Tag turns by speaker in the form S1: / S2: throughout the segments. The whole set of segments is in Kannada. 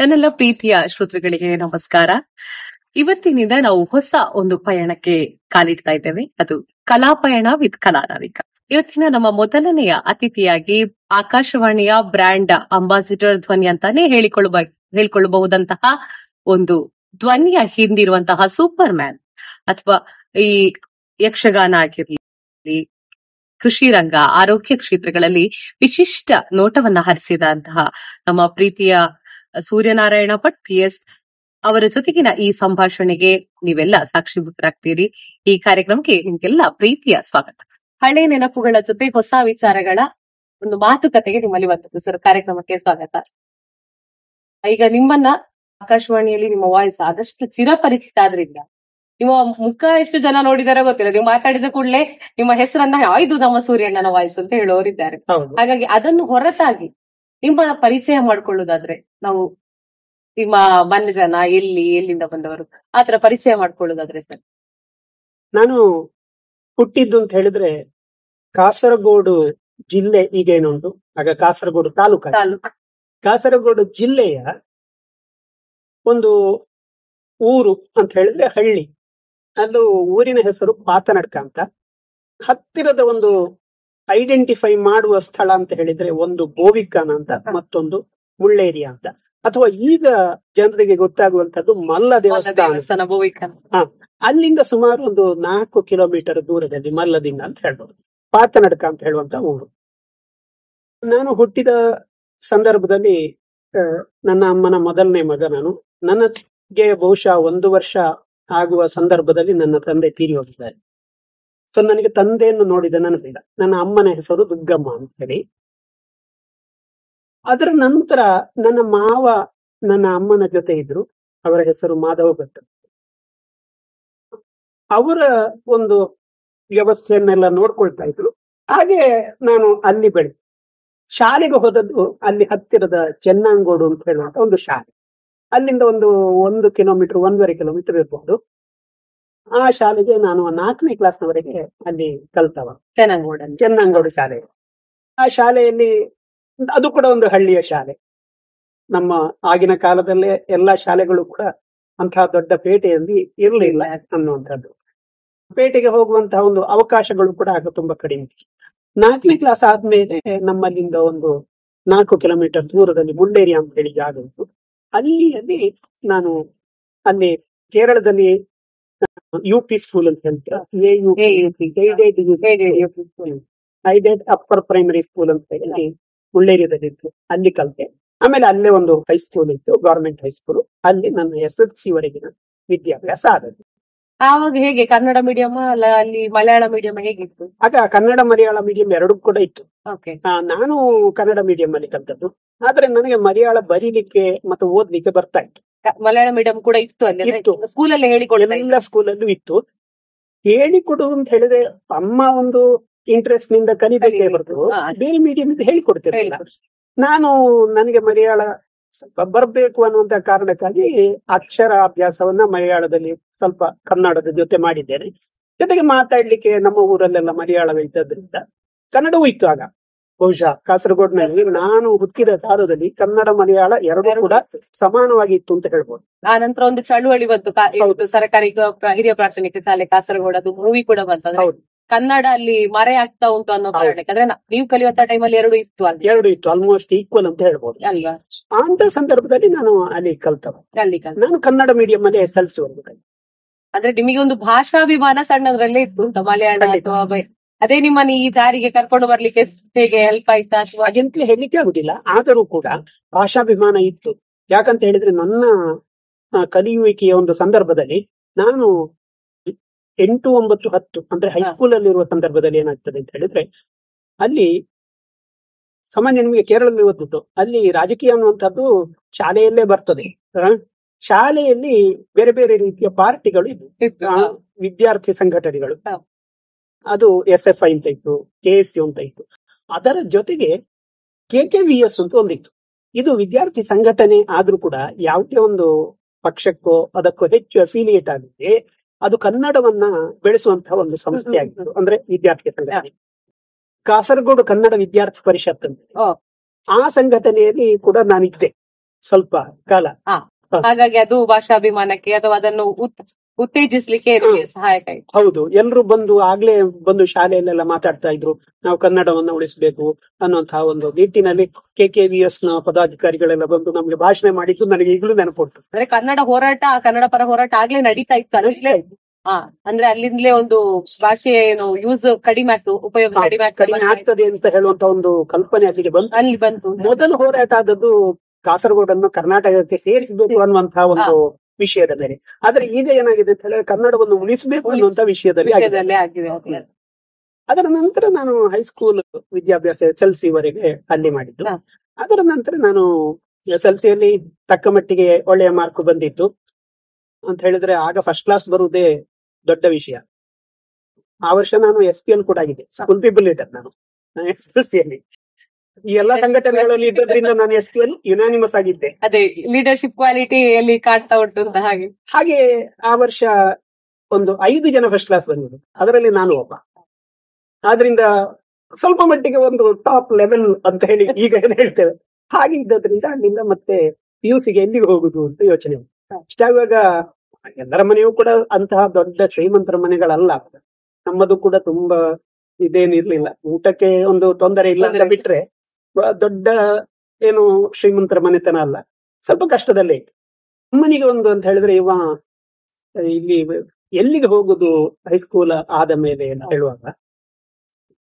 S1: ನನ್ನೆಲ್ಲ ಪ್ರೀತಿಯ ಶ್ರೋತೃಗಳಿಗೆ ನಮಸ್ಕಾರ. ಇವತ್ತಿನಿಂದ ನಾವು ಹೊಸ ಒಂದು ಪಯಣಕ್ಕೆ ಕಾಲಿಡ್ತಾ ಇದ್ದೇವೆ. ಅದು ಕಲಾಪಯಣ ವಿತ್ ಕಲಾನಾವಿಕ. ಇವತ್ತಿನ ನಮ್ಮ ಮೊದಲನೆಯ ಅತಿಥಿಯಾಗಿ ಆಕಾಶವಾಣಿಯ ಬ್ರ್ಯಾಂಡ್ ಅಂಬಾಸಿಡರ್ ಧ್ವನಿ ಅಂತಾನೆ ಹೇಳಿಕೊಳ್ಳಬಹುದಂತಹ ಒಂದು ಧ್ವನಿಯ ಹಿಂದಿರುವಂತಹ ಸೂಪರ್ ಮ್ಯಾನ್ ಅಥವಾ ಈ ಯಕ್ಷಗಾನ ಆಗಿರ್ಲಿ, ಕೃಷಿ ರಂಗ, ಆರೋಗ್ಯ ಕ್ಷೇತ್ರಗಳಲ್ಲಿ ವಿಶಿಷ್ಟ ನೋಟವನ್ನ ಹರಿಸಿದಂತಹ ನಮ್ಮ ಪ್ರೀತಿಯ ಸೂರ್ಯನಾರಾಯಣ ಭಟ್ PS ಅವರ ಜೊತೆಗಿನ ಈ ಸಂಭಾಷಣೆಗೆ ನೀವೆಲ್ಲ ಸಾಕ್ಷಿಭೂತರಾಗ್ತೀರಿ. ಈ ಕಾರ್ಯಕ್ರಮಕ್ಕೆ ನಿಮ್ಗೆಲ್ಲ ಪ್ರೀತಿಯ ಸ್ವಾಗತ. ಹಳೆ ನೆನಪುಗಳ ಜೊತೆ ಹೊಸ ವಿಚಾರಗಳ ಒಂದು ಮಾತುಕತೆಗೆ ನಿಮ್ಮಲ್ಲಿ ಬಂದದ್ದು ಸರ್. ಕಾರ್ಯಕ್ರಮಕ್ಕೆ ಸ್ವಾಗತ. ಈಗ ನಿಮ್ಮನ್ನ ಆಕಾಶವಾಣಿಯಲ್ಲಿ ನಿಮ್ಮ ವಾಯ್ಸ್ ಆದಷ್ಟು ಚಿರಪರಿಚಿತ ಆದ್ರಿಂದ ನಿಮ್ಮ ಮುಖ ಎಷ್ಟು ಜನ ನೋಡಿದಾರೋ ಗೊತ್ತಿಲ್ಲ. ನೀವು ಮಾತಾಡಿದ ಕೂಡಲೇ ನಿಮ್ಮ ಹೆಸರನ್ನ ಇದು ನಮ್ಮ ಸೂರ್ಯಣ್ಣನ ವಾಯ್ಸ್ ಅಂತ ಹೇಳೋರಿದ್ದಾರೆ. ಹಾಗಾಗಿ ಅದನ್ನು ಹೊರತಾಗಿ ನಿಮ್ಮ ಪರಿಚಯ ಮಾಡ್ಕೊಳ್ಳೋದಾದ್ರೆ, ನಾವು ನಿಮ್ಮ ಮನೆ ಜನ ಎಲ್ಲಿಂದ ಬಂದವರು ಆತರ ಪರಿಚಯ ಮಾಡ್ಕೊಳ್ಳೋದಾದ್ರೆ ಸರ್.
S2: ನಾನು ಹುಟ್ಟಿದ್ದು ಅಂತ ಹೇಳಿದ್ರೆ ಕಾಸರಗೋಡು ಜಿಲ್ಲೆ ಈಗೇನುಂಟು, ಆಗ ಕಾಸರಗೋಡು ತಾಲೂಕು. ಕಾಸರಗೋಡು ಜಿಲ್ಲೆಯ ಒಂದು ಊರು ಅಂತ ಹೇಳಿದ್ರೆ ಹಳ್ಳಿ. ಅದು ಊರಿನ ಹೆಸರು ಪಾತನಡ್ಕ ಅಂತ. ಹತ್ತಿರದ ಒಂದು ಐಡೆಂಟಿಫೈ ಮಾಡುವ ಸ್ಥಳ ಅಂತ ಹೇಳಿದ್ರೆ ಒಂದು ಬೋವಿಕಾನ ಅಂತ, ಮತ್ತೊಂದು ಮುಳ್ಳೇರಿಯ ಅಂತ, ಅಥವಾ ಈಗ ಜನರಿಗೆ ಗೊತ್ತಾಗುವಂತದ್ದು ಮಲ್ಲ ದೇವಸ್ಥಾನ
S1: ಬೋವಿಕಾನ.
S2: ಅಲ್ಲಿಂದ ಸುಮಾರು ಒಂದು 4 ಕಿಲೋಮೀಟರ್ ದೂರದಲ್ಲಿ ಮಲ್ಲದಿಂದ ಅಂತ ಹೇಳ್ಬೋದು, ಪಾತನಡ್ಕ ಅಂತ ಹೇಳುವಂತ ಊರು. ನಾನು ಹುಟ್ಟಿದ ಸಂದರ್ಭದಲ್ಲಿ ನನ್ನ ಅಮ್ಮನ ಮೊದಲನೇ ಮಗ ನಾನು. ನನಗೆ ಬಹುಶಃ 1 ವರ್ಷ ಆಗುವ ಸಂದರ್ಭದಲ್ಲಿ ನನ್ನ ತಂದೆ ತೀರಿ ಹೋಗಿದ್ದಾರೆ. ಸೊ ನನಗೆ ತಂದೆಯನ್ನು ನೋಡಿದ ನೆನಪಿಲ್ಲ. ನನ್ನ ಅಮ್ಮನ ಹೆಸರು ದುಗ್ಗಮ್ಮ ಅಂತ ಹೇಳಿ. ಅದರ ನಂತರ ನನ್ನ ಮಾವ ನನ್ನ ಅಮ್ಮನ ಜೊತೆ ಇದ್ರು. ಅವರ ಹೆಸರು ಮಾಧವ ಭಟ್. ಅವರ ಒಂದು ವ್ಯವಸ್ಥೆಯನ್ನೆಲ್ಲ ನೋಡ್ಕೊಳ್ತಾ ಇದ್ರು. ಹಾಗೆ ನಾನು ಅಲ್ಲಿ ಬೆಳೆ. ಶಾಲೆಗೆ ಹೋದದ್ದು ಅಲ್ಲಿ ಹತ್ತಿರದ ಚೆನ್ನಂಗೋಡು ಅಂತ ಹೇಳುವಂತ ಒಂದು ಶಾಲೆ. ಅಲ್ಲಿಂದ ಒಂದು 1 ಕಿಲೋಮೀಟರ್ 1.5 ಕಿಲೋಮೀಟರ್ ಇರ್ಬೋದು. ಆ ಶಾಲೆಗೆ ನಾನು 4ನೇ ಕ್ಲಾಸ್ನವರೆಗೆ ಅಲ್ಲಿ ಕಲ್ತವ. ಚೆನ್ನಂಗೋಡು ಶಾಲೆ. ಆ ಶಾಲೆಯಲ್ಲಿ ಅದು ಕೂಡ ಒಂದು ಹಳ್ಳಿಯ ಶಾಲೆ. ನಮ್ಮ ಆಗಿನ ಕಾಲದಲ್ಲೇ ಎಲ್ಲಾ ಶಾಲೆಗಳು ಕೂಡ ಅಂತಹ ದೊಡ್ಡ ಪೇಟೆಯಲ್ಲಿ ಇರಲಿಲ್ಲ ಅನ್ನುವಂಥದ್ದು. ಪೇಟೆಗೆ ಹೋಗುವಂತಹ ಒಂದು ಅವಕಾಶಗಳು ಕೂಡ ಆಗ ತುಂಬಾ ಕಡಿಮೆ. 4ನೇ ಕ್ಲಾಸ್ ಆದ್ಮೇಲೆ ನಮ್ಮಲ್ಲಿಂದ ಒಂದು 4 ಕಿಲೋಮೀಟರ್ ದೂರದಲ್ಲಿ ಮುಳ್ಳೇರಿಯ ಅಂತ ಹೇಳಿ ಜಾಗ ಉಂಟು. ಅಲ್ಲಿ ನಾನು ಅಲ್ಲಿ ಕೇರಳದಲ್ಲಿ UP ಸ್ಕೂಲ್ ಅಂತ ಹೇಳ್ತಾರೆ, ಐಡೆಡ್ ಅಪ್ಪರ್ ಪ್ರೈಮರಿ ಸ್ಕೂಲ್ ಅಂತ ಹೇಳಿ ಮುಳ್ಳೇರಿಯದಲ್ಲಿತ್ತು. ಅಲ್ಲಿ ಕಲಿತೆ. ಆಮೇಲೆ ಅಲ್ಲೇ ಒಂದು ಹೈಸ್ಕೂಲ್ ಇತ್ತು, ಗವರ್ಮೆಂಟ್ ಹೈಸ್ಕೂಲ್. ಅಲ್ಲಿ ನನ್ನ SSC ವರೆಗಿನ ವಿದ್ಯಾಭ್ಯಾಸ ಆದದ್ದು.
S1: ಆವಾಗ ಹೇಗೆ ಕನ್ನಡ ಮೀಡಿಯಂ ಅಲ್ಲ ಅಲ್ಲಿ ಮಲಯಾಳ ಮೀಡಿಯಂ ಹೇಗಿತ್ತು?
S2: ಆಗ ಕನ್ನಡ ಮಲಯಾಳ ಮೀಡಿಯಂ ಎರಡೂ ಕೂಡ ಇತ್ತು. ನಾನು ಕನ್ನಡ ಮೀಡಿಯಂ ಅಲ್ಲಿ ಕಲ್ತದ್ದು. ಆದ್ರೆ ನನಗೆ ಮಲಯಾಳ ಬರೀಲಿಕ್ಕೆ ಮತ್ತು ಓದ್ಲಿಕ್ಕೆ ಬರ್ತಾ ಇತ್ತು.
S1: ಮಲಯಾಳ ಮೀಡಿಯಂ ಕೂಡ ಇತ್ತು ಅಲ್ಲಿ ಸ್ಕೂಲಲ್ಲಿ ಹೇಳಿಕೊಡ,
S2: ಎಲ್ಲ ಸ್ಕೂಲಲ್ಲೂ ಇತ್ತು. ಹೇಳಿಕೊಡು ಅಂತ ಹೇಳಿದ್ರೆ ಅಮ್ಮ ಒಂದು ಇಂಟ್ರೆಸ್ಟ್ ನಿಂದ ಕಲಿಬೇಕೇ ಹೊರತು ಬೇರೆ ಮೀಡಿಯಂ ಇಂದ ಹೇಳಿಕೊಡ್ತಿರ್ಲಿಲ್ಲ. ನನಗೆ ಮಲಯಾಳ ಬರ್ಬೇಕು ಅನ್ನುವಂತ ಕಾರಣಕ್ಕಾಗಿ ಅಕ್ಷರ ಅಭ್ಯಾಸವನ್ನ ಮಲಯಾಳದಲ್ಲಿ ಸ್ವಲ್ಪ ಕನ್ನಡದ ಜೊತೆ ಮಾಡಿದ್ದೇನೆ. ಜೊತೆಗೆ ಮಾತಾಡ್ಲಿಕ್ಕೆ ನಮ್ಮ ಊರಲ್ಲೆಲ್ಲ ಮಲಯಾಳವೇ ಇದ್ದದ್ರಿಂದ ಕನ್ನಡವೂ ಇತ್ತು. ಆಗ ಬಹುಶಃ ಕಾಸರಗೋಡಿನಲ್ಲಿ ನಾನು ಹುಟ್ಟಿದ ಕಾಲದಲ್ಲಿ ಕನ್ನಡ ಮಲಯಾಳ ಎರಡೂ ಕೂಡ ಸಮಾನವಾಗಿ ಇತ್ತು ಅಂತ ಹೇಳ್ಬೋದು.
S1: ಆ ನಂತರ ಒಂದು ಚಳುವಳಿ ಬಂತು, ಸರ್ಕಾರಿ ಹಿರಿಯ ಪ್ರಾಥಮಿಕ ಶಾಲೆ ಕಾಸರಗೋಡು, ಅದು ಮೂವಿ ಕೂಡ ಬಂತು. ಕನ್ನಡ ಅಲ್ಲಿ ಮರೆ ಆಗ್ತಾ ಉಂಟು ಅನ್ನೋ ಕಾರಣಕ್ಕೆ, ಅಂದ್ರೆ ನೀವು ಕಲಿಯುವಂತ ಟೈಮಲ್ಲಿ ಎರಡು ಇತ್ತು,
S2: ಆಲ್ಮೋಸ್ಟ್ ಈಕ್ವಲ್ ಅಂತ ಹೇಳ್ಬೋದು
S1: ಅಲ್ವಾ.
S2: ಅಂತ ಸಂದರ್ಭದಲ್ಲಿ ನಾನು ಅಲ್ಲಿ ಕಲ್ತವ. ನಾನು ಕನ್ನಡ ಮೀಡಿಯಂ ಅಲ್ಲಿ SSLC ವರ್ಗದಲ್ಲಿ.
S1: ಅಂದ್ರೆ ನಿಮಗೆ ಒಂದು ಭಾಷಾಭಿಮಾನ ಸಣ್ಣದ್ರಲ್ಲೇ ಇತ್ತು ಮಲಯಾಳ ಅಥವಾ ಅದೇ ನಿಮ್ಮನ್ನ ಈ ದಾರಿಗೆ ಕರ್ಕೊಂಡು ಬರ್ಲಿಕ್ಕೆ ಹೇಗೆ ಹೆಲ್ಪ್ ಆಯ್ತಾ?
S2: ಹಾಗೆಂತಲೇ ಹೇಳಲಿಕ್ಕೆ ಆಗುದಿಲ್ಲ. ಆದರೂ ಕೂಡ ಭಾಷಾಭಿಮಾನ ಇತ್ತು. ಯಾಕಂತ ಹೇಳಿದ್ರೆ ನನ್ನ ಕಲಿಯುವಿಕೆಯ ಒಂದು ಸಂದರ್ಭದಲ್ಲಿ ನಾನು 8, 9, 10 ಅಂದ್ರೆ ಹೈಸ್ಕೂಲ್ ಅಲ್ಲಿ ಇರುವ ಸಂದರ್ಭದಲ್ಲಿ ಏನಾಗ್ತದೆ ಅಂತ ಹೇಳಿದ್ರೆ, ಅಲ್ಲಿ ಸಾಮಾನ್ಯ ನಿಮಗೆ ಕೇರಳದಲ್ಲಿ ಓದ್ಬಿಟ್ಟು ಅಲ್ಲಿ ರಾಜಕೀಯ ಅನ್ನುವಂಥದ್ದು ಶಾಲೆಯಲ್ಲೇ ಬರ್ತದೆ. ಶಾಲೆಯಲ್ಲಿ ಬೇರೆ ಬೇರೆ ರೀತಿಯ ಪಾರ್ಟಿಗಳು ಇದ್ವು, ವಿದ್ಯಾರ್ಥಿ ಸಂಘಟನೆಗಳು. ಅದು SFI ಅಂತ ಇತ್ತು, KSU ಅಂತ ಇತ್ತು. ಅದರ ಜೊತೆಗೆ KKVS ಅಂತ ಒಂದಿತ್ತು. ಇದು ವಿದ್ಯಾರ್ಥಿ ಸಂಘಟನೆ ಆದ್ರೂ ಕೂಡ ಯಾವುದೇ ಒಂದು ಪಕ್ಷಕ್ಕೋ ಅದಕ್ಕೋ ಹೆಚ್ಚು ಅಫಿಲಿಯೇಟ್ ಆಗಿದೆ. ಅದು ಕನ್ನಡವನ್ನ ಬೆಳೆಸುವಂತಹ ಒಂದು ಸಂಸ್ಥೆ ಆಗಿತ್ತು, ಅಂದ್ರೆ ವಿದ್ಯಾರ್ಥಿ ಸಂಘಟನೆ. ಕಾಸರಗೋಡು ಕನ್ನಡ ವಿದ್ಯಾರ್ಥಿ ಪರಿಷತ್ ಅಂತ ಆ ಸಂಘಟನೆಯಲ್ಲಿ ಕೂಡ ನಾನಿದ್ದೆ. ಸ್ವಲ್ಪ ಕಾಲ.
S1: ಹಾಗಾಗಿ ಅದು ಭಾಷಾಭಿಮಾನಕ್ಕೆ ಅಥವಾ ಅದನ್ನು ಉತ್ತೇಜಿಸ್ಲಿಕ್ಕೆ ಸಹಾಯಕ ಆಯ್ತು.
S2: ಹೌದು, ಎಲ್ರು ಬಂದು ಶಾಲೆಯಲ್ಲೆಲ್ಲ ಮಾತಾಡ್ತಾ ಇದ್ರು, ನಾವು ಕನ್ನಡವನ್ನ ಉಳಿಸಬೇಕು ಅನ್ನುವಂತಹ ಒಂದು ನಿಟ್ಟಿನಲ್ಲಿ KKVS ನ ಪದಾಧಿಕಾರಿಗಳೆಲ್ಲ ಬಂದು ನಮ್ಗೆ ಭಾಷಣ ಮಾಡಿದ್ದು ನನಗೆ ಈಗಲೂ ನೆನಪುಂಟು.
S1: ಅಂದ್ರೆ ಕನ್ನಡ ಪರ ಹೋರಾಟ ಆಗ್ಲೇ ನಡೀತಾ ಇತ್ತು ಅಲ್ಲೇ. ಅಂದ್ರೆ ಅಲ್ಲಿಂದಲೇ ಒಂದು ಭಾಷೆ ಯೂಸ್ ಕಡಿಮೆ ಆಗ್ತು, ಉಪಯೋಗ
S2: ಕಡಿಮೆ ಆಗ್ತದೆ ಅಂತ ಹೇಳುವಂತ ಒಂದು ಕಲ್ಪನೆ ಅಲ್ಲಿ ಬಂತು. ಮೊದಲು ಹೋರಾಟ ಆದದ್ದು ಕಾಸರಗೋಡನ್ನು ಕರ್ನಾಟಕಕ್ಕೆ ಸೇರಿಸಬೇಕು ಅನ್ನುವಂತಹ ಒಂದು ವಿಷಯದ ಮೇಲೆ. ಆದ್ರೆ ಈಗ ಏನಾಗಿದೆ ಅಂತ ಹೇಳಿದ್ರೆ ಕನ್ನಡವನ್ನು ಉಳಿಸಬೇಕು ಅನ್ನುವಂತ ವಿಷಯದಲ್ಲಿ ಆಗಿದೆ. ಅದರ ನಂತರ ನಾನು ಹೈಸ್ಕೂಲ್ ವಿದ್ಯಾಭ್ಯಾಸ SLC ವರೆಗೆ ಅಲ್ಲಿ ಮಾಡಿದ್ದು. ಅದರ ನಂತರ ನಾನು SLCಯಲ್ಲಿ ತಕ್ಕ ಮಟ್ಟಿಗೆ ಒಳ್ಳೆಯ ಮಾರ್ಕ್ ಬಂದಿತ್ತು ಅಂತ ಹೇಳಿದ್ರೆ ಆಗ ಫಸ್ಟ್ ಕ್ಲಾಸ್ ಬರುವುದೇ ದೊಡ್ಡ ವಿಷಯ. ಆ ವರ್ಷ ನಾನು SPL ಕೂಡ ಆಗಿದೆ, ಸ್ಕೂಲ್ ಪೀಪಲ್ ಲೀಡರ್. ನಾನು SLCಯಲ್ಲಿ ಈ ಎಲ್ಲಾ ಸಂಘಟನೆಗಳಲ್ಲಿ ಇದ್ದದ್ರಿಂದ ನಾನು SPL ಯುನಾನಿಮಸ್ ಆಗಿದ್ದೆ.
S1: ಅದೇ ಲೀಡರ್ಶಿಪ್ ಕ್ವಾಲಿಟಿಯಲ್ಲಿ ಕಾಡ್ತಾ ಉಂಟು ಅಂತ.
S2: ಹಾಗೆ ಆ ವರ್ಷ ಒಂದು 5 ಜನ ಫಸ್ಟ್ ಕ್ಲಾಸ್ ಬಂದಿದ್ರು, ಅದರಲ್ಲಿ ನಾನು ಒಬ್ಬ. ಆದ್ರಿಂದ ಸ್ವಲ್ಪ ಮಟ್ಟಿಗೆ ಒಂದು ಟಾಪ್ ಲೆವೆಲ್ ಅಂತ ಹೇಳಿ ಈಗ ಹೇಳ್ತೇವೆ. ಹಾಗೆ ಇದ್ದದ್ರಿಂದ ಅಲ್ಲಿಂದ ಮತ್ತೆ PUCಗೆ ಎಲ್ಲಿಗೆ ಹೋಗುದು ಅಂತ ಯೋಚನೆ. ಇಷ್ಟಾಗುವಾಗ ಎಲ್ಲರ ಮನೆಯೂ ಕೂಡ ಅಂತಹ ದೊಡ್ಡ ಶ್ರೀಮಂತರ ಮನೆಗಳಲ್ಲ, ನಮ್ಮದು ಕೂಡ ತುಂಬಾ ಇದೇನಿರ್ಲಿಲ್ಲ, ಊಟಕ್ಕೆ ಒಂದು ತೊಂದರೆ ಇಲ್ಲ ಅಂತ ಬಿಟ್ರೆ ದೊಡ್ಡ ಏನು ಶ್ರೀಮಂತರ ಮನೆತನ ಅಲ್ಲ, ಸ್ವಲ್ಪ ಕಷ್ಟದಲ್ಲೇ ಇತ್ತು. ಅಮ್ಮನಿಗೆ ಒಂದು ಅಂತ ಹೇಳಿದ್ರೆ ಇಲ್ಲಿ ಎಲ್ಲಿಗೆ ಹೋಗುದು ಹೈಸ್ಕೂಲ್ ಆದ ಮೇಲೆ ಅಂತ ಹೇಳುವಾಗ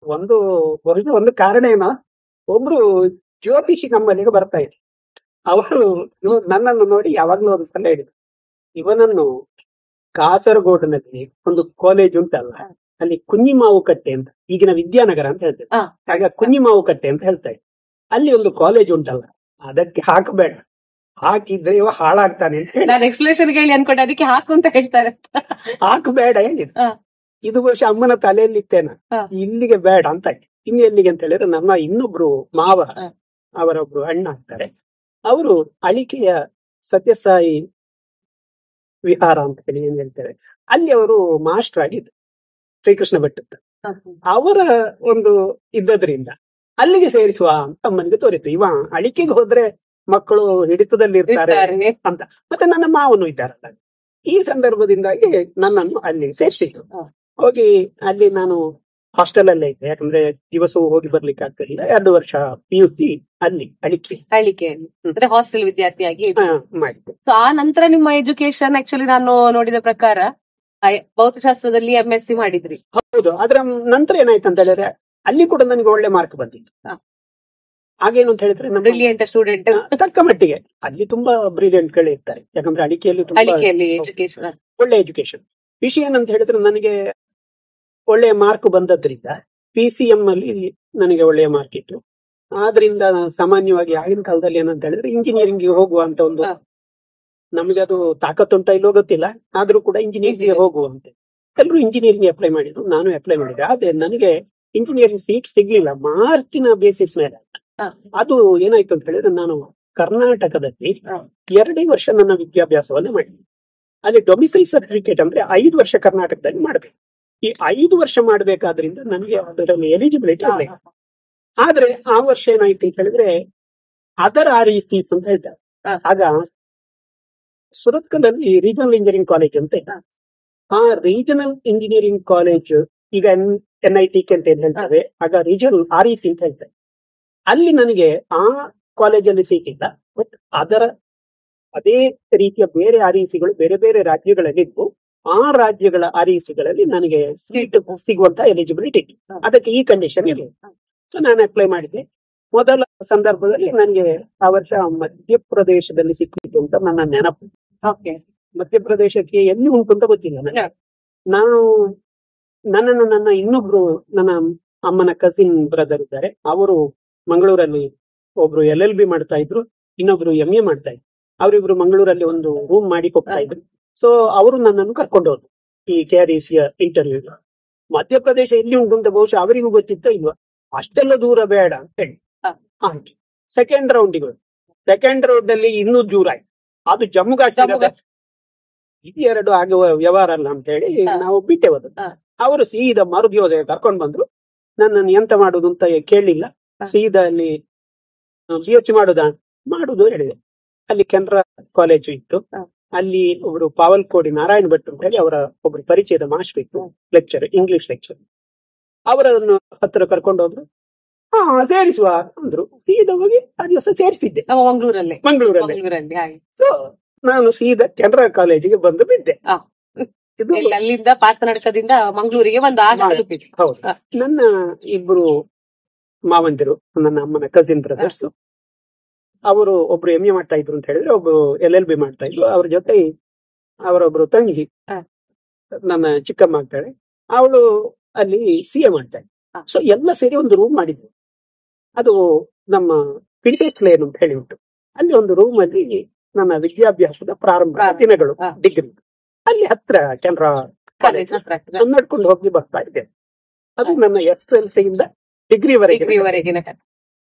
S2: ಒಂದು ಕಾರಣ ಏನೋ, ಒಬ್ರು ಜ್ಯೋತಿಷಿ ನಮ್ಮಲ್ಲಿಗೆ ಬರ್ತಾ ಇದ್ರು. ಅವರು ನನ್ನನ್ನು ನೋಡಿ ಯಾವಾಗ್ಲೂ ಒಂದು ಸಲ ಹೇಳಿದ್ರು, ಇವನನ್ನು ಕಾಸರಗೋಡಿನಲ್ಲಿ ಒಂದು ಕಾಲೇಜ್ ಉಂಟಲ್ಲ, ಅಲ್ಲಿ ಕುഞ്ഞിಮಾವುಕಟ್ಟೆ ಅಂತ, ಈಗಿನ ವಿದ್ಯಾನಗರ ಅಂತ ಹೇಳ್ತೇವೆ, ಆಗ ಕುഞ്ഞിಮಾವುಕಟ್ಟೆ ಅಂತ ಹೇಳ್ತಾ ಇದ್ರು, ಅಲ್ಲಿ ಒಂದು ಕಾಲೇಜ್ ಉಂಟಲ್ಲ ಅದಕ್ಕೆ ಹಾಕಬೇಡ, ಹಾಕಿದ್ರೆ ಇವ ಹಾಳಾಗ್ತಾನೆ ಅಂತ ಹೇಳಿ.
S1: ಎಕ್ಸ್ಪ್ಲೇಷನ್ ಹೇಳಿ ಅನ್ಕೊಂಡೆ, ಅದಕ್ಕೆ ಹಾಕು ಅಂತ ಹೇಳ್ತಾರೆ.
S2: ಹಾಕಬೇಡ ಹೇಳಿದ್ರು. ಇದು ವರ್ಷ ಅಮ್ಮನ ತಲೆಯಲ್ಲಿ ಇತ್ತೇನ, ಇಲ್ಲಿಗೆ ಬೇಡ ಅಂತ. ಇನ್ನು ಎಲ್ಲಿಗೆ ಅಂತ ಹೇಳಿದ್ರೆ ನಮ್ಮ ಇನ್ನೊಬ್ರು ಮಾವ, ಅವರೊಬ್ರು ಅಣ್ಣ ಆಗ್ತಾರೆ, ಅವರು ಅಳಿಕೆಯ ಸತ್ಯಸಾಯಿ ವಿಹಾರ ಅಂತ ಹೇಳಿ ಏನ್ ಹೇಳ್ತೇವೆ, ಅಲ್ಲಿ ಅವರು ಮಾಸ್ಟರ್ ಆಗಿದ್ರು, ಶ್ರೀಕೃಷ್ಣ ಭಟ್. ಅವರ ಒಂದು ಇದ್ದದ್ರಿಂದ ಅಲ್ಲಿಗೆ ಸೇರಿಸುವ ಅಂತ ಅಮ್ಮನಿಗೆ ತೋರಿತು. ಇವ ಅಳಿಕೆಗೆ ಹೋದ್ರೆ ಮಕ್ಕಳು ಹಿಡಿತದಲ್ಲಿ ಇರ್ತಾರೆ ಅಂತ. ಮತ್ತೆ ನನ್ನ ಮಾವನು ಇದ್ದಾರಲ್ಲ, ಈ ಸಂದರ್ಭದಿಂದಾಗಿ ನನ್ನನ್ನು ಅಲ್ಲಿ ಸೇರಿಸಿದ್ರು. ಹೋಗಿ ಅಲ್ಲಿ ನಾನು ಹಾಸ್ಟೆಲ್ ಅಲ್ಲೇ ಇದ್ದೆ, ಯಾಕಂದ್ರೆ ದಿವಸವೂ ಹೋಗಿ ಬರ್ಲಿಕ್ಕೆ ಆಗ್ತಿಲ್ಲ. 2 ವರ್ಷ PUC ಅಲ್ಲಿ ಅಳಿಕೆಯಲ್ಲಿ
S1: ಹಾಸ್ಟೆಲ್ ವಿದ್ಯಾರ್ಥಿಯಾಗಿ
S2: ಮಾಡಿದ್ದೆ.
S1: ಸೊ ಆ ನಂತರ ನಿಮ್ಮ ಎಜುಕೇಶನ್ ಆಕ್ಚುಲಿ ನಾನು ನೋಡಿದ ಪ್ರಕಾರ ಭೌತಶಾಸ್ತ್ರದಲ್ಲಿ MSc ಮಾಡಿದ್ರಿ.
S2: ಹೌದು. ಅದರ ನಂತರ ಏನಾಯ್ತು ಅಂತ ಹೇಳಿದ್ರೆ ಅಲ್ಲಿ ಕೂಡ ನನಗೆ ಒಳ್ಳೆ ಮಾರ್ಕ್ ಬಂದಿತ್ತು. ಹಾಗೇನು ಅಂತ ಹೇಳಿದ್ರೆ
S1: ಬ್ರಿಲಿಯಂಟ್ ಸ್ಟೂಡೆಂಟ್
S2: ತಕ್ಕ ಮಟ್ಟಿಗೆ ಅಲ್ಲಿ ತುಂಬಾ ಬ್ರಿಲಿಯಂಟ್ ಗಳು ಇರ್ತಾರೆ, ಯಾಕಂದ್ರೆ ಅಳಿಕೆಯಲ್ಲಿ ಒಳ್ಳೆ ಎಜುಕೇಶನ್. ವಿಷಯ ಏನಂತ ಹೇಳಿದ್ರೆ ನನಗೆ ಒಳ್ಳೆಯ ಮಾರ್ಕ್ ಬಂದದ್ರಿಂದ PCM ಅಲ್ಲಿ ನನಗೆ ಒಳ್ಳೆಯ ಮಾರ್ಕ್ ಇತ್ತು. ಆದ್ರಿಂದ ಸಾಮಾನ್ಯವಾಗಿ ಆಗಿನ ಕಾಲದಲ್ಲಿ ಏನಂತ ಹೇಳಿದ್ರೆ ಇಂಜಿನಿಯರಿಂಗ್ ಹೋಗುವ ಅಂತ ಒಂದು, ನಮಗೆ ಅದು ತಾಕತ್ತುಂಟ ಇಲ್ಲೋ ಗೊತ್ತಿಲ್ಲ, ಆದ್ರೂ ಕೂಡ ಇಂಜಿನಿಯರಿಂಗ್ ಹೋಗುವಂತೆ ಎಲ್ಲರೂ ಇಂಜಿನಿಯರಿಂಗ್ ಅಪ್ಲೈ ಮಾಡಿದ್ರು, ನಾನು ಅಪ್ಲೈ ಮಾಡಿದೆ. ಆದ್ರೆ ನನಗೆ ಇಂಜಿನಿಯರಿಂಗ್ ಸೀಟ್ ಸಿಗ್ಲಿಲ್ಲ, ಮಾರ್ಕಿನ ಬೇಸಿಸ್ ಮೇಲೆ. ಅದು ಏನಾಯ್ತು ಅಂತ ಹೇಳಿದ್ರೆ ನಾನು ಕರ್ನಾಟಕದಲ್ಲಿ 2 ವರ್ಷ ನನ್ನ ವಿದ್ಯಾಭ್ಯಾಸವನ್ನ ಮಾಡಿದೆ. ಅಲ್ಲಿ ಡೊಮಿಸೈಲ್ ಸರ್ಟಿಫಿಕೇಟ್ ಅಂದ್ರೆ 5 ವರ್ಷ ಕರ್ನಾಟಕದಲ್ಲಿ ಮಾಡಬೇಕು. ಈ 5 ವರ್ಷ ಮಾಡಬೇಕಾದ್ರಿಂದ ನನಗೆ ಅದರಲ್ಲಿ ಎಲಿಜಿಬಿಲಿಟಿ ಇಲ್ಲ. ಆದ್ರೆ ಆ ವರ್ಷ ಏನಾಯ್ತು ಅಂತ ಹೇಳಿದ್ರೆ ಅದರ ಆ ರೀತಿ ಇತ್ತು ಅಂತ ಹೇಳ್ತಾರೆ. ಆಗ ಸುರತ್ಕಲ್ನಲ್ಲಿ ರೀಜನಲ್ ಇಂಜಿನಿಯರಿಂಗ್ ಕಾಲೇಜ್ ಅಂತ ಇದೆ. ಆ ರೀಜನಲ್ ಇಂಜಿನಿಯರಿಂಗ್ ಕಾಲೇಜ್ ಈಗ NITK ಅಂತ ಏನ್ ಹೇಳ್ತಾರೆ, ಆಗ ರೀಜನಲ್ REC ಅಂತ ಹೇಳ್ತಾರೆ. ಅಲ್ಲಿ ನನಗೆ ಆ ಕಾಲೇಜಲ್ಲಿ ಸಿಕ್ಕಿಲ್ಲ, ಬಟ್ ಅದರ ಅದೇ ರೀತಿಯ ಬೇರೆ RECಗಳು ಬೇರೆ ಬೇರೆ ರಾಜ್ಯಗಳಲ್ಲಿದ್ದು ಆ ರಾಜ್ಯಗಳ RECಗಳಲ್ಲಿ ನನಗೆ ಸೀಟ್ ಸಿಗುವಂತ ಎಲಿಜಿಬಿಲಿಟಿ ಇತ್ತು. ಅದಕ್ಕೆ ಈ ಕಂಡೀಷನ್ ಇದೆ. ಸೊ ನಾನು ಅಪ್ಲೈ ಮಾಡಿದ್ದೆ. ಮೊದಲ ಸಂದರ್ಭದಲ್ಲಿ ನನಗೆ ಆ ವರ್ಷ ಮಧ್ಯಪ್ರದೇಶದಲ್ಲಿ ಸಿಕ್ಕಿತ್ತು ಅಂತ ನನ್ನ ನೆನಪು. ಮಧ್ಯಪ್ರದೇಶಕ್ಕೆ ಎಲ್ಲಿ ಉಂಟು ಅಂತ ಗೊತ್ತಿಲ್ಲ ನನಗೆ. ನಾನು ನನ್ನ ಇನ್ನೊಬ್ರು ನನ್ನ ಅಮ್ಮನ ಕಸಿನ್ ಬ್ರದರ್ ಇದ್ದಾರೆ, ಅವರು ಮಂಗಳೂರಲ್ಲಿ ಒಬ್ರು LLB ಮಾಡ್ತಾ ಇದ್ರು, ಇನ್ನೊಬ್ರು MA ಮಾಡ್ತಾ ಇದ್ರು. ಅವರಿಬ್ರು ಮಂಗಳೂರಲ್ಲಿ ಒಂದು ರೂಮ್ ಮಾಡಿ ಹೋಗ್ತಾ ಇದ್ರು. ಸೊ ಅವರು ನನ್ನನ್ನು ಕರ್ಕೊಂಡು ಹೋದ್ರು ಈ KREC ಇಂಟರ್ವ್ಯೂ. ಮಧ್ಯಪ್ರದೇಶ ಎಲ್ಲಿ ಉಂಟು ಅಂತ ಬಹುಶಃ ಅವರಿಗೂ ಗೊತ್ತಿತ್ತ ಇಲ್ವಾ, ಅಷ್ಟೆಲ್ಲ ದೂರ ಬೇಡ ಅಂತ ಹೇಳಿ ಆಯ್ತು. ಸೆಕೆಂಡ್ ರೌಂಡಿಗೆ ಅಲ್ಲಿ ಇನ್ನೂ ದೂರ ಆಯ್ತು, ಅದು ಜಮ್ಮು ಕಾಶ್ಮೀರ. ಇದು 2 ಆಗುವ ವ್ಯವಹಾರ ಅಲ್ಲ ಅಂತ ಹೇಳಿ ನಾವು ಬಿಟ್ಟೆ ಹೋದ. ಅವರು ಸೀದಾ ಮರುದಿವಸ ಕರ್ಕೊಂಡು ಬಂದ್ರು. ನನ್ನನ್ನು ಎಂತ ಮಾಡುದು ಅಂತ ಕೇಳಲಿಲ್ಲ, ಸೀದಾ ಅಲ್ಲಿ PH ಮಾಡುದು ಹೇಳಿದೆ. ಅಲ್ಲಿ ಕೆನರಾ ಕಾಲೇಜು ಇತ್ತು. ಅಲ್ಲಿ ಒಬ್ರು ಪಾವಲ್ಕೋಡಿ ನಾರಾಯಣ ಭಟ್ ಅಂತ ಹೇಳಿ ಅವರ ಒಬ್ರು ಪರಿಚಯದ ಮಾಸ್ಟರ್ ಇತ್ತು, ಲೆಕ್ಚರ್, ಇಂಗ್ಲಿಷ್ ಲೆಕ್ಚರ್. ಅವರನ್ನು ಹತ್ತಿರ ಕರ್ಕೊಂಡು ಹೋದ್ರು. ಸೇರಿಸುವ ಅಂದ್ರು. ಸೀದಾ ಹೋಗಿ ಆ ದಿವಸ ಸೇರಿಸಿದ್ದೆ ಮಂಗಳೂರಲ್ಲಿ. ಸೊ ನಾನು ಸೀದಾ ಕೆನರಾ ಕಾಲೇಜಿಗೆ ಬಂದು ಬಿದ್ದೆ. ಇದು
S1: ಅಲ್ಲಿಂದ ಪಾತನಡ್ಕದಿಂದ ಮಂಗಳೂರಿಗೆ ಒಂದು
S2: ಹೌದು. ನನ್ನ ಇಬ್ರು ಮಾವಂದಿರು, ನನ್ನ ಅಮ್ಮನ ಕಸಿನ್ ಬ್ರದರ್ಸ್, ಅವರು ಒಬ್ರು MA ಮಾಡ್ತಾ ಇದ್ರು ಅಂತ ಹೇಳಿದ್ರೆ, ಒಬ್ರು LLB ಮಾಡ್ತಾ ಇದ್ರು. ಅವ್ರ ಜೊತೆ ಅವರೊಬ್ರು ತಂಗಿ, ನನ್ನ ಚಿಕ್ಕಮ್ಮ ಆಗ್ತಾಳೆ, ಅವಳು ಅಲ್ಲಿ CA ಮಾಡ್ತಾ ಇದ್ರು. ಸೊ ಎಲ್ಲ ಸೇರಿ ಒಂದು ರೂಮ್ ಮಾಡಿದ್ವಿ. ಅದು ನಮ್ಮ ಪಿಡಿಎಸ್ ಲೇನ್ ಅಂತ ಹೇಳಿ ಉಂಟು. ಅಲ್ಲಿ ಒಂದು ರೂಮ್ ಅಲ್ಲಿ ನನ್ನ ವಿದ್ಯಾಭ್ಯಾಸದ ಪ್ರಾರಂಭ ದಿನಗಳು, ಡಿಗ್ರಿ ಅಲ್ಲಿ ಹತ್ರ ಕೆನರಾ ಕಾಲೇಜ್ ನಡ್ಕೊಂಡು ಹೋಗಿ ಬರ್ತಾ ಇದ್ದೆ. ಅದು ನನ್ನ SSLC ಇಂದ ಡಿಗ್ರಿವರೆಗಿನ.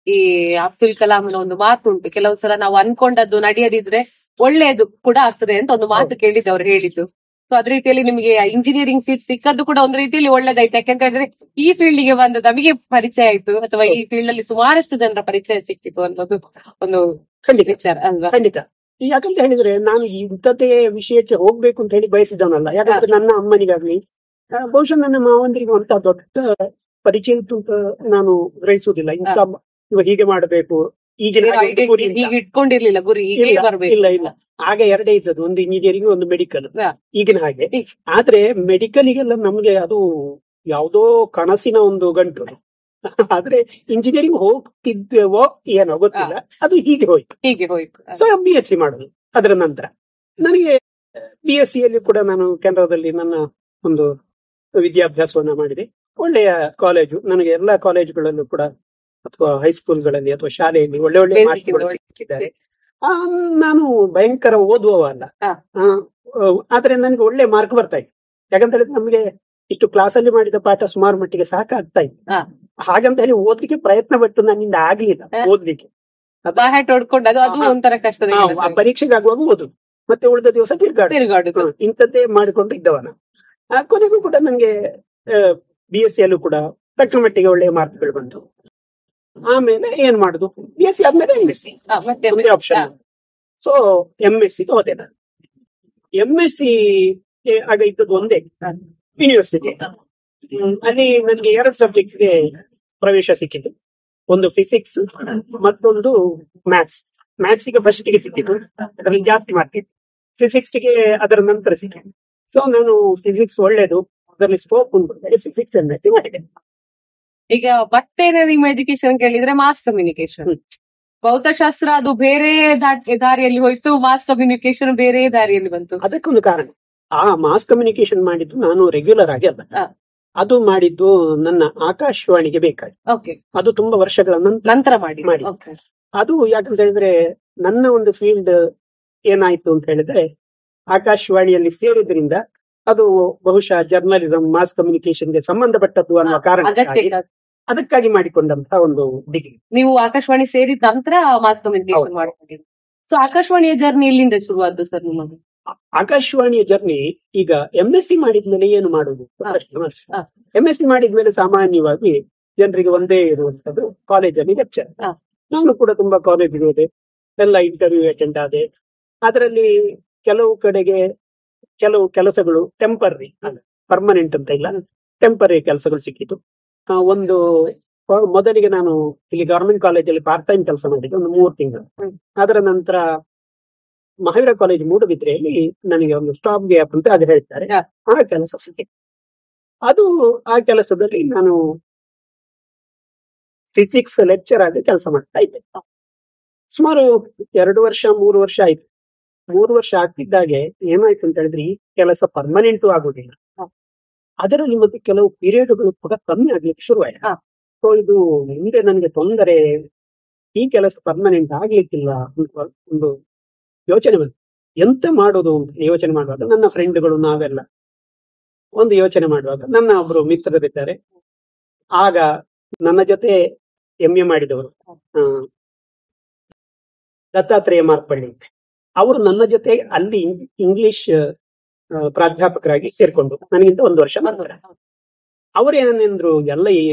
S1: ಈ ಅಬ್ದುಲ್ ಕಲಾಂನ ಒಂದು ಮಾತು ಉಂಟು, ಕೆಲವು ಸಲ ನಾವು ಅನ್ಕೊಂಡದ್ದು ನಡೆಯದಿದ್ರೆ ಒಳ್ಳೇದು ಕೂಡ ಆಗ್ತದೆ ಅಂತ ಒಂದು ಮಾತು ಕೇಳಿದ್ದು ಅವ್ರು ಹೇಳಿದ್ದು. ಸೊ ಅದೇ ರೀತಿಯಲ್ಲಿ ನಿಮಗೆ ಇಂಜಿನಿಯರಿಂಗ್ ಸೀಟ್ ಸಿಕ್ಕದ್ದು ಕೂಡ ಒಂದು ರೀತಿಯಲ್ಲಿ ಒಳ್ಳೇದಾಯ್ತು. ಯಾಕೆಂತ ಹೇಳಿದ್ರೆ ಈ ಫೀಲ್ಡ್ ಗೆ ಬಂದು ನಮಗೆ ಪರಿಚಯ ಆಯ್ತು, ಅಥವಾ ಈ ಫೀಲ್ಡ್ ಅಲ್ಲಿ ಸುಮಾರಷ್ಟು ಜನರ ಪರಿಚಯ ಸಿಕ್ಕಿತ್ತು ಅನ್ನೋದು ಒಂದು ವಿಚಾರ ಅಲ್ವಾ?
S2: ಖಂಡಿತ. ಯಾಕಂತ ಹೇಳಿದ್ರೆ ನಾನು ಇಂಥದ್ದೇ ವಿಷಯಕ್ಕೆ ಹೋಗ್ಬೇಕು ಅಂತ ಹೇಳಿ ಬಯಸಿದವನಲ್ಲ. ಯಾಕಂದ್ರೆ ನನ್ನ ಅಮ್ಮನಿಗಾಗ್ಲಿ, ಬಹುಶಃ ನನ್ನ ಮಾವಂದ್ರಿಗೆ ಅಂತ ದೊಡ್ಡ ಪರಿಚಯ ಇತ್ತು ಅಂತ ನಾನು ಗ್ರಹಿಸುವುದಿಲ್ಲ. ಇಂಥ ಹೀಗೆ ಮಾಡಬೇಕು,
S1: ಇಟ್ಕೊಂಡಿರ್ಲಿಲ್ಲ ಗುರಿ.
S2: ಇಲ್ಲ, ಆಗ ಎರಡೇ ಇದ್ದದ್ದು, ಒಂದು ಇಂಜಿನಿಯರಿಂಗ್, ಒಂದು ಮೆಡಿಕಲ್, ಈಗಿನ ಹಾಗೆ. ಆದ್ರೆ ಮೆಡಿಕಲ್ಗೆಲ್ಲ ನಮ್ಗೆ ಅದು ಯಾವುದೋ ಕನಸಿನ ಒಂದು ಗಂಟು. ಆದ್ರೆ ಇಂಜಿನಿಯರಿಂಗ್ ಹೋಗ್ತಿದ್ದೇವೋ ಏನೋ ಗೊತ್ತಿಲ್ಲ, ಅದು ಹೀಗೆ ಹೋಯ್ತು. ಸೊ BSc ಮಾಡುದು. ಅದರ ನಂತರ ನನಗೆ BSc ಯಲ್ಲಿ ಕೂಡ ನಾನು ಕೆನರಾದಲ್ಲಿ ನನ್ನ ಒಂದು ವಿದ್ಯಾಭ್ಯಾಸವನ್ನ ಮಾಡಿದೆ. ಒಳ್ಳೆಯ ಕಾಲೇಜು, ನನಗೆ ಎಲ್ಲಾ ಕಾಲೇಜುಗಳಲ್ಲೂ ಕೂಡ ಅಥವಾ ಹೈಸ್ಕೂಲ್ಗಳಲ್ಲಿ ಅಥವಾ ಶಾಲೆಯಲ್ಲಿ ಒಳ್ಳೆ ಮಾರ್ಕ್ಗಳು ಸಿಕ್ಕಿದ್ದಾರೆ. ನಾನು ಭಯಂಕರ ಓದುವವ ಅಲ್ಲ, ಆದ್ರೆ ನನಗೆ ಒಳ್ಳೆ ಮಾರ್ಕ್ ಬರ್ತಾ ಇತ್ತು. ಯಾಕಂತ ಹೇಳಿದ್ರೆ ನಮ್ಗೆ ಇಷ್ಟು ಕ್ಲಾಸಲ್ಲಿ ಮಾಡಿದ ಪಾಠ ಸುಮಾರು ಮಟ್ಟಿಗೆ ಸಾಕಾಗ್ತಾ ಇತ್ತು. ಹಾಗಂತ ಹೇಳಿ ಓದ್ಲಿಕ್ಕೆ ಪ್ರಯತ್ನ ಪಟ್ಟು ನನ್ನಿಂದ ಆಗ್ಲಿಲ್ಲ ಓದ್ಲಿಕ್ಕೆ. ಪರೀಕ್ಷೆಗಾಗುವಾಗ ಓದು, ಮತ್ತೆ ಉಳಿದ ದಿವಸ ತಿರುಗಾಡು, ಇಂಥದ್ದೇ ಮಾಡಿಕೊಂಡು ಇದ್ದವನ. ಕೊನೆಗೂ ಕೂಡ ನಂಗೆ BSc ಯಲ್ಲೂ ಕೂಡ ತಕ್ಕ ಮಟ್ಟಿಗೆ ಒಳ್ಳೆಯ ಮಾರ್ಕ್ಗಳು ಬಂತು. ಆಮೇಲೆ ಏನ್ ಮಾಡುದು, BSc ಆದ್ಮೇಲೆ MSc ಒಂದೇ ಆಪ್ಷನ್. ಸೊ MSc ಹೋದೆ ನಾನು. MSc ಆಗ ಇದ್ದದ್ದು ಒಂದೇ ಯೂನಿವರ್ಸಿಟಿ. ಅಲ್ಲಿ ನನಗೆ 2 ಸಬ್ಜೆಕ್ಟ್ಗೆ ಪ್ರವೇಶ ಸಿಕ್ಕಿತ್ತು. ಒಂದು ಫಿಸಿಕ್ಸ್, ಮತ್ತೊಂದು ಮ್ಯಾಥ್ಸ್. ಮ್ಯಾಥ್ಸ್ಗೆ ಫಸ್ಟ್ಗೆ ಸಿಕ್ಕಿತ್ತು, ಅದರಲ್ಲಿ ಜಾಸ್ತಿ ಮಾರ್ಕ್ ಇತ್ತು. ಫಿಸಿಕ್ಸ್ಗೆ ಅದರ ನಂತರ ಸಿಕ್ಕಿತ್ತು. ಸೊ ನಾನು ಫಿಸಿಕ್ಸ್ ಒಳ್ಳೇದು, ಅದರಲ್ಲಿ ಸ್ಕೋಪ್ ಉಂಟು, ಫಿಸಿಕ್ಸ್ MSc ಮಾಡಿದೆ.
S1: ಈಗ ಮತ್ತೆ ನಿಮ್ಮ ಎಜುಕೇಶನ್ ಕೇಳಿದ್ರೆ ಮಾಸ್ ಕಮ್ಯುನಿಕೇಶನ್, ಭೌತಶಾಸ್ತ್ರ ಅದು ಬೇರೆ ದಾರಿಯಲ್ಲಿ ಹೋಯ್ತು, ಮಾಸ್ ಕಮ್ಯುನಿಕೇಶನ್ ಬೇರೆ ದಾರಿಯಲ್ಲಿ ಬಂತು.
S2: ಅದಕ್ಕೊಂದು ಕಾರಣ, ಆ ಮಾಸ್ ಕಮ್ಯುನಿಕೇಶನ್ ಮಾಡಿದ್ದು ನಾನು ರೆಗ್ಯುಲರ್ ಆಗಿ ಅಲ್ಲ, ಅದು ಮಾಡಿದ್ದು ನನ್ನ ಆಕಾಶವಾಣಿಗೆ ಬೇಕಾಗಿ. ಅದು ತುಂಬಾ ವರ್ಷಗಳ ನಂತರ ಮಾಡಿ. ಅದು ಯಾಕಂತ ಹೇಳಿದ್ರೆ ನನ್ನ ಒಂದು ಫೀಲ್ಡ್ ಏನಾಯ್ತು ಅಂತ ಹೇಳಿದ್ರೆ, ಆಕಾಶವಾಣಿಯಲ್ಲಿ ಸೇರಿದ್ರಿಂದ ಅದು ಬಹುಶಃ ಜರ್ನಲಿಸಂ, ಮಾಸ್ ಕಮ್ಯುನಿಕೇಶನ್ಗೆ ಸಂಬಂಧಪಟ್ಟದ್ದು ಅನ್ನುವ ಕಾರಣ, ಅದಕ್ಕಾಗಿ ಮಾಡಿಕೊಂಡಂತಹ ಒಂದು ಡಿಗ್ರಿ.
S1: ನೀವು ಆಕಾಶವಾಣಿ ಸೇರಿದ ನಂತರ ಮಾಸ್ ಕಮ್ಯುನಿಕೇಶನ್ ಮಾಡಿಕೊಂಡಿದ್ದೀರಿ. ಸೊ ಆಕಾಶವಾಣಿಯ ಜರ್ನಿ ಎಲ್ಲಿಂದ ಶುರುವಾದ್ದು ಸರ್ ನಿಮಗೆ?
S2: ಆಕಾಶವಾಣಿಯ ಜರ್ನಿ ಈಗ MSc ಮಾಡಿದ್ಮೇಲೆ ಏನು ಮಾಡುದು? MSc ಮಾಡಿದ್ಮೇಲೆ ಸಾಮಾನ್ಯವಾಗಿ ಜನರಿಗೆ ಒಂದೇ ಇರುವಂತದ್ದು ಕಾಲೇಜಲ್ಲಿ ಲೆಕ್ಚರ್. ನಾನು ಕೂಡ ತುಂಬಾ ಕಾಲೇಜಿಗೆ ಹೋದೆ, ಎಲ್ಲ ಇಂಟರ್ವ್ಯೂ ಅಟೆಂಡ್ ಆದೆ. ಅದರಲ್ಲಿ ಕೆಲವು ಕಡೆಗೆ ಕೆಲವು ಕೆಲಸಗಳು ಟೆಂಪರರಿ, ಪರ್ಮನೆಂಟ್ ಅಂತ ಇಲ್ಲ, ಟೆಂಪರರಿ ಕೆಲಸಗಳು ಸಿಕ್ಕಿತು. ಒಂದು ಮೊದಲಿಗೆ ನಾನು ಇಲ್ಲಿ ಗವರ್ಮೆಂಟ್ ಕಾಲೇಜಲ್ಲಿ ಪಾರ್ಟ್ ಟೈಮ್ ಕೆಲಸ ಮಾಡಿದ್ದೆ ಒಂದು 3 ತಿಂಗಳು. ಅದರ ನಂತರ ಮಹಾವೀರ ಕಾಲೇಜ್ ಮೂಡುಬಿದ್ರೆಯಲ್ಲಿ ನನಗೆ ಒಂದು ಸ್ಟಾಪ್ ಗ್ಯಾಪ್ ಅಂತ ಅದು ಹೇಳ್ತಾರೆ, ಆ ಕೆಲಸ ಸಿಕ್ಕಿತು. ಅದು ಆ ಕೆಲಸದಲ್ಲಿ ನಾನು ಫಿಸಿಕ್ಸ್ ಲೆಕ್ಚರ್ ಆಗಿ ಕೆಲಸ ಮಾಡ್ತಾ ಇದ್ದೆ. ಸುಮಾರು 2 ವರ್ಷ 3 ವರ್ಷ ಆಯ್ತು. 3 ವರ್ಷ ಆಗ್ತಿದ್ದಾಗೆ ಏನಾಯ್ತು ಅಂತ ಹೇಳಿದ್ರೆ, ಈ ಕೆಲಸ ಪರ್ಮನೆಂಟು ಆಗುದಿಲ್ಲ, ಅದರಲ್ಲಿ ಮತ್ತೆ ಕೆಲವು ಪೀರಿಯಡ್ಗಳು ಕೂಡ ಕಮ್ಮಿ ಆಗ್ಲಿಕ್ಕೆ ಶುರುವಾಯಿತು. ಸೊ ಇದು ಮುಂದೆ ನನಗೆ ತೊಂದರೆ, ಈ ಕೆಲಸ ಪರ್ಮನೆಂಟ್ ಆಗ್ಲಿಕ್ಕಿಲ್ಲ ಅಂತ ಒಂದು ಯೋಚನೆ ಬಂತು. ಎಂತ ಮಾಡೋದು ಅಂತ ಯೋಚನೆ ಮಾಡುವಾಗ ನನ್ನ ಫ್ರೆಂಡ್ಗಳು ನಾವೆಲ್ಲ ಒಂದು ಯೋಚನೆ ಮಾಡುವಾಗ ನನ್ನ ಒಬ್ರು ಮಿತ್ರರಿದ್ದಾರೆ. ಆಗ ನನ್ನ ಜೊತೆ MA ಮಾಡಿದವರು ದತ್ತಾತ್ರೇಯ ಮಾರ್ಪಳ್ಳಿ, ಅವರು ನನ್ನ ಜೊತೆ ಅಲ್ಲಿ ಇಂಗ್ಲಿಷ್ ಪ್ರಾಧ್ಯಾಪಕರಾಗಿ ಸೇರ್ಕೊಂಡು ನನಗಿಂತ 1 ವರ್ಷ ನಂತರ. ಅವರೇನಂದ್ರು, ಎಲ್ಲ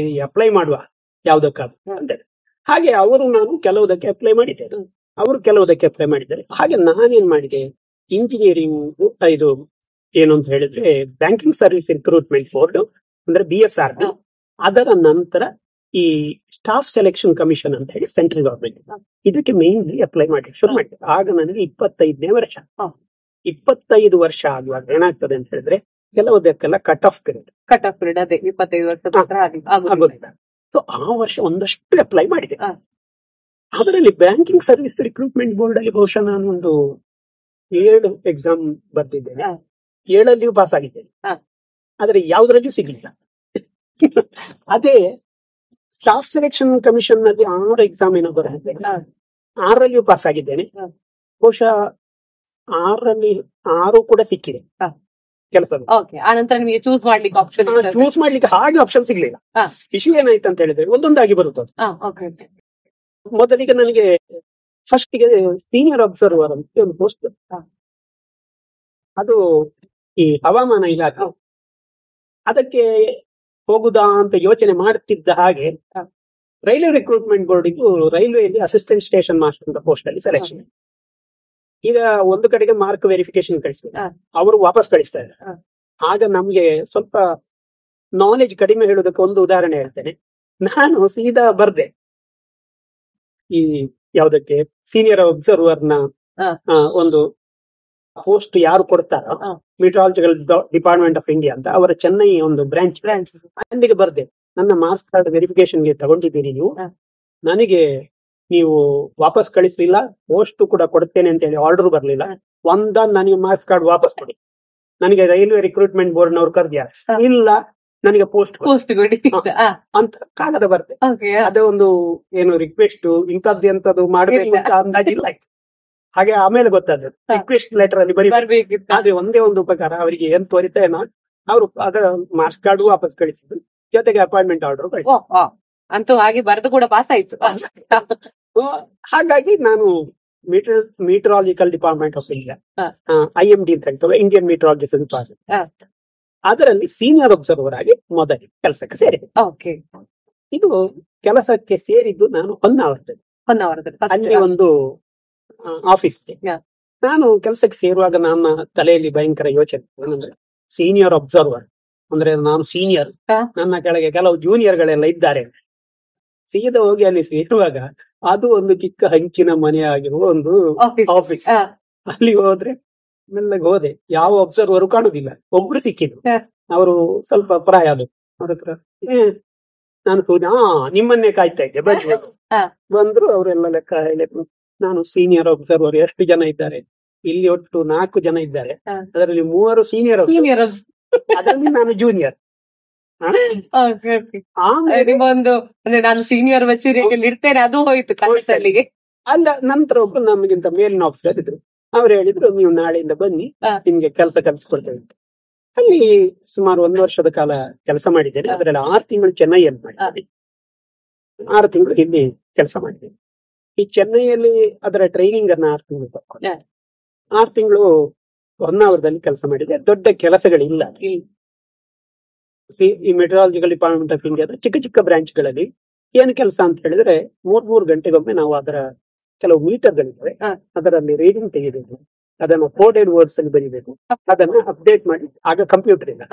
S2: ಅಪ್ಲೈ ಮಾಡುವ ಯಾವ್ದಕ್ಕಾದ್ರು ಅಂತ. ಹಾಗೆ ಅವರು ನಾನು ಕೆಲವುದಕ್ಕೆ ಅಪ್ಲೈ ಮಾಡಿದ್ದೆ. ಅವರು ಕೆಲವುದಕ್ಕೆ ಅಪ್ಲೈ ಮಾಡಿದ್ದಾರೆ. ಹಾಗೆ ನಾನೇನ್ ಮಾಡಿದೆ, ಇಂಜಿನಿಯರಿಂಗ್ ಇದು ಏನು ಅಂತ ಹೇಳಿದ್ರೆ ಬ್ಯಾಂಕಿಂಗ್ ಸರ್ವಿಸ್ ರಿಕ್ರೂಟ್ಮೆಂಟ್ ಬೋರ್ಡ್ ಅಂದ್ರೆ BSRB, ಅದರ ನಂತರ ಈ ಸ್ಟಾಫ್ ಸೆಲೆಕ್ಷನ್ ಕಮಿಷನ್ ಅಂತ ಹೇಳಿ ಸೆಂಟ್ರಲ್ ಗವರ್ಮೆಂಟ್, ಇದಕ್ಕೆ ಮೇನ್ಲಿ ಅಪ್ಲೈ ಮಾಡಿ ಶುರು ಮಾಡಿದೆ. ಆಗ ನನಗೆ 25ನೇ ವರ್ಷ. 25 ವರ್ಷ ಆಗುವಾಗ ಏನಾಗ್ತದೆ ಅಂತ ಹೇಳಿದ್ರೆ ಕೆಲವುದಕ್ಕೆಲ್ಲ ಕಟ್ ಆಫ್ ಪೀರಿಯಡ್
S1: ಅದೇ 25 ವರ್ಷದ ನಂತರ
S2: ಆಗುತ್ತೆ. ಸೊ ಆ ವರ್ಷ ಒಂದಷ್ಟು ಅಪ್ಲೈ ಮಾಡಿದೆ. ಅದರಲ್ಲಿ ಬ್ಯಾಂಕಿಂಗ್ ಸರ್ವಿಸ್ ರಿಕ್ರೂಟ್ಮೆಂಟ್ ಬೋರ್ಡ್ ಅಲ್ಲಿ ಬಹುಶಃ ನಾನು ಒಂದು 7 ಎಕ್ಸಾಮ್ ಬರ್ದಿದ್ದೇನೆ, 7 ಪಾಸ್ ಆಗಿದ್ದೇನೆ. ಆದ್ರೆ ಯಾವುದ್ರಲ್ಲಿಯೂ ಸಿಗ್ಲಿಲ್ಲ. ಅದೇ ಸ್ಟಾಫ್ ಸೆಲೆಕ್ಷನ್ ಕಮಿಷನ್ ನಲ್ಲಿ 6 ಎಕ್ಸಾಮ್ ಏನೋ ಬರೆದಿದ್ದೇನೆ, 6ರಲ್ಲಿಯೂ ಪಾಸ್ ಆಗಿದ್ದೇನೆ. ಬಹುಶಃ 6ರಲ್ಲಿ 6 ಕೂಡ ಸಿಕ್ಕಿದೆ ಕೆಲಸ.
S1: ಆನಂತರ ನಿಮಗೆ ಚೂಸ್ ಮಾಡ್ಲಿಕ್ಕೆ
S2: ಹಾಗೆ ಆಪ್ಷನ್ ಸಿಗ್ಲಿಲ್ಲ. ಇಶ್ಯೂ ಏನಾಯ್ತು ಅಂತ ಹೇಳಿದ್ರೆ ಒಂದೊಂದಾಗಿ ಬರುತ್ತದೆ. ಮೊದಲಿಗೆ ನನಗೆ ಫಸ್ಟ್ ಗೆ ಸೀನಿಯರ್ ಅಬ್ಸರ್ವರ್ ಅಂತ ಒಂದು ಪೋಸ್ಟ್, ಅದು ಈ ಹವಾಮಾನ ಇಲಾಖೆ. ಅದಕ್ಕೆ ಹೋಗುದಾ ಅಂತ ಯೋಚನೆ ಮಾಡುತ್ತಿದ್ದ ಹಾಗೆ ರೈಲ್ವೆ ರಿಕ್ರೂಟ್ಮೆಂಟ್ ಬೋರ್ಡಿಗೂ ರೈಲ್ವೆಯಲ್ಲಿ ಅಸಿಸ್ಟೆಂಟ್ ಸ್ಟೇಷನ್ ಮಾಸ್ಟರ್ ಅಂತ ಪೋಸ್ಟ್ ಅಲ್ಲಿ ಸೆಲೆಕ್ಷನ್. ಈಗ ಒಂದು ಕಡೆಗೆ ಮಾರ್ಕ್ ವೆರಿಫಿಕೇಶನ್ ಕಳಿಸ್ತಾರೆ, ಅವರು ವಾಪಸ್ ಕಳಿಸ್ತಾ ಇದ್ದಾರೆ. ಆಗ ನಮ್ಗೆ ಸ್ವಲ್ಪ ನಾಲೆಜ್ ಕಡಿಮೆ ಹೇಳೋದಕ್ಕೆ ಒಂದು ಉದಾಹರಣೆ ಹೇಳ್ತೇನೆ. ನಾನು ಸೀದಾ ಬರ್ದೆ ಈ ಯಾವುದಕ್ಕೆ ಸೀನಿಯರ್ ಅಬ್ಸರ್ವರ್ ನ ಒಂದು ಪೋಸ್ಟ್ ಯಾರು ಕೊಡ್ತಾರೋ ಮೆಟ್ರಾಲಜಿಕಲ್ ಡಿಪಾರ್ಟ್ಮೆಂಟ್ ಆಫ್ ಇಂಡಿಯಾ ಅಂತ, ಅವರ ಚೆನ್ನೈ ಒಂದು ಬ್ರಾಂಚ್ ಅಲ್ಲಿಗೆ ಬರ್ದೆ. ನನ್ನ ಮಾರ್ಕ್ಸ್ ಕಾರ್ಡ್ ವೆರಿಫಿಕೇಶನ್ ಗೆ ತಗೊಂಡಿದ್ದೀರಿ ನೀವು, ನನಗೆ ನೀವು ವಾಪಸ್ ಕಳಿಸ್ಲಿಲ್ಲ, ಪೋಸ್ಟ್ ಕೂಡ ಕೊಡ್ತೇನೆ ಅಂತ ಹೇಳಿ ಆರ್ಡರ್ ಬರ್ಲಿಲ್ಲ, ನನಗೆ ಮಾರ್ಕ್ಸ್ ಕಾರ್ಡ್ ವಾಪಸ್ ಕೊಡಿ. ನನಗೆ ರೈಲ್ವೆ ರಿಕ್ರೂಟ್ಮೆಂಟ್ ಬೋರ್ಡ್ ನವ್ರು ಕರೆದ್ಯಾರ, ಇಲ್ಲ ನನಗೆ ಪೋಸ್ಟ್ ಅಂತ ಕಾಗದ ಬರ್ತೆ. ಅದೇ ಒಂದು ಏನು ರಿಕ್ವೆಸ್ಟ್ ಇಂಥದ್ದು ಮಾಡಬೇಕು ಅಂತ ಅಂದಾಜಿಲ್ಲ. ಹಾಗೆ ಆಮೇಲೆ ಗೊತ್ತಾದ ರಿಕ್ವೆಸ್ಟ್ ಲೆಟರ್ ಅಲ್ಲಿ ಬರೀಬೇಕು. ಆದ್ರೆ ಒಂದೇ ಒಂದು ಉಪಕಾರ, ಅವರಿಗೆ ಏನ್ ತೋರಿತೇನೋ ಅವರು ಅದರ ಮಾರ್ಕ್ಸ್ ಕಾರ್ಡ್ ವಾಪಸ್ ಕಳಿಸಿದ್ರು, ಜೊತೆಗೆ ಅಪಾಯಿಂಟ್ಮೆಂಟ್ ಆರ್ಡರ್ ಕಳಿಸಿದ್ರು.
S1: ಅಂತೂ ಹಾಗೆ ಬರೆದು ಕೂಡ ಪಾಸ್ ಆಯ್ತು.
S2: ಹಾಗಾಗಿ ನಾನು ಮೀಟರಾಲಜಿಕಲ್ ಡಿಪಾರ್ಟ್ಮೆಂಟ್ ಆಫ್ ಇಂಡಿಯಾ, IMD ಅಂತ ಹೇಳ್ತೇವೆ, ಇಂಡಿಯನ್ ಮೆಟ್ರಾಲಜಿಕಲ್ ಡಿಪಾರ್ಟ್ಮೆಂಟ್, ಅದರಲ್ಲಿ ಸೀನಿಯರ್ ಅಬ್ಸರ್ವರ್ ಆಗಿ ಮೊದಲಿಗೆ ಕೆಲಸಕ್ಕೆ ಸೇರಿದೆ. ಇದು ಕೆಲಸಕ್ಕೆ ಸೇರಿದ್ದು ನಾನು ಹೊನ್ನಾವರದಲ್ಲಿ ಅಲ್ಲಿ ಒಂದು ಆಫೀಸ್. ನಾನು ಕೆಲಸಕ್ಕೆ ಸೇರುವಾಗ ನನ್ನ ತಲೆಯಲ್ಲಿ ಭಯಂಕರ ಯೋಚನೆ, ಅಂದ್ರೆ ಸೀನಿಯರ್ ಅಬ್ಸರ್ವರ್ ಅಂದ್ರೆ ನಾನು ಸೀನಿಯರ್, ನನ್ನ ಕೆಳಗೆ ಕೆಲವು ಜೂನಿಯರ್ ಗಳೆಲ್ಲ ಇದ್ದಾರೆ. ಸೀದಾ ಹೋಗಿ ಅಲ್ಲಿ ಸೇರುವಾಗ ಅದು ಒಂದು ಚಿಕ್ಕ ಹಂಚಿನ ಮನೆ ಆಗಿರುವ ಒಂದು ಆಫೀಸ್. ಅಲ್ಲಿ ಹೋದ್ರೆ ಮೆಲ್ಲಗೆ ಹೋದೆ, ಯಾವ ಅಬ್ಸರ್ವರು ಕಾಣುದಿಲ್ಲ. ಒಬ್ರು ಸಿಕ್ಕಿದ್ರು, ಅವರು ಸ್ವಲ್ಪ ಪ್ರಾಯ ಆದ್ರು. ಅವ್ರ ಹತ್ರ ನಾನು ನಿಮ್ಮನ್ನೇ ಕಾಯ್ತಾ ಇದ್ದೆ, ಬಂದ್ರು. ಅವರೆಲ್ಲ ಲೆಕ್ಕ, ನಾನು ಸೀನಿಯರ್ ಅಬ್ಸರ್ವರ್, ಎಷ್ಟು ಜನ ಇದ್ದಾರೆ ಇಲ್ಲಿ? ಒಟ್ಟು 4 ಜನ ಇದ್ದಾರೆ, ಅದರಲ್ಲಿ 3 ಸೀನಿಯರ್, ಅದರಲ್ಲಿ ನಾನು ಜೂನಿಯರ್.
S1: ನಾನು ಸೀನಿಯರ್ ಮೆಚೂರಿಟಿಯಲ್ಲಿ ಇರ್ತೇನೆ, ಅದು ಹೋಯ್ತು ಕೆಲಸಲ್ಲಿಗೆ.
S2: ಅಲ್ಲ, ನಂತರ ಒಬ್ರು ನಮಗಿಂತ ಮೇಲಿನ ಆಫೀಸರ್ ಇದ್ರು, ಅವ್ರು ಹೇಳಿದ್ರು ನೀವು ನಾಳೆಯಿಂದ ಬನ್ನಿ, ನಿಮ್ಗೆ ಕೆಲಸ ಕಲ್ಸ್ಕೊಡ್ತೇವೆ ಅಂತ. ಅಲ್ಲಿ ಸುಮಾರು 1 ವರ್ಷದ ಕಾಲ ಕೆಲಸ ಮಾಡಿದ್ದೇನೆ. ಅದರಲ್ಲಿ 6 ತಿಂಗಳು ಚೆನ್ನೈಯಲ್ಲಿ ಮಾಡಿದ್ದೇನೆ, 6 ತಿಂಗಳು ಇಲ್ಲಿ ಕೆಲಸ ಮಾಡಿದ್ದೇನೆ. ಈ ಚೆನ್ನೈಯಲ್ಲಿ ಅದರ ಟ್ರೈನಿಂಗ್ ಅನ್ನ 6 ತಿಂಗಳು ತಗೊಂಡೆ. 6 ತಿಂಗಳು ಹೊನ್ನಾವರದಲ್ಲಿ ಕೆಲಸ ಮಾಡಿದೆ. ದೊಡ್ಡ ಕೆಲಸಗಳಿಲ್ಲ. ಈ ಮೆಟ್ರಾಲಜಿಕಲ್ ಡಿಪಾರ್ಟ್ಮೆಂಟ್ ಆಫ್ ಇಂಡಿಯಾದ ಚಿಕ್ಕ ಚಿಕ್ಕ ಬ್ರಾಂಚ್ಗಳಲ್ಲಿ ಏನು ಕೆಲಸ ಅಂತ ಹೇಳಿದ್ರೆ 3 ಗಂಟೆಗೊಮ್ಮೆ ನಾವು ಅದರ ಕೆಲವು ಮೀಟರ್ಗಳಿವೆ, ಅದರಲ್ಲಿ ರೀಡಿಂಗ್ ತೆಗಿಬೇಕು, ಅದನ್ನು ಕೋಡೆಡ್ ವರ್ಡ್ಸ್ ಅಲ್ಲಿ ಬರೀಬೇಕು, ಅದನ್ನ ಅಪ್ಡೇಟ್ ಮಾಡಿ. ಆಗ ಕಂಪ್ಯೂಟರ್ ಇಲ್ಲ,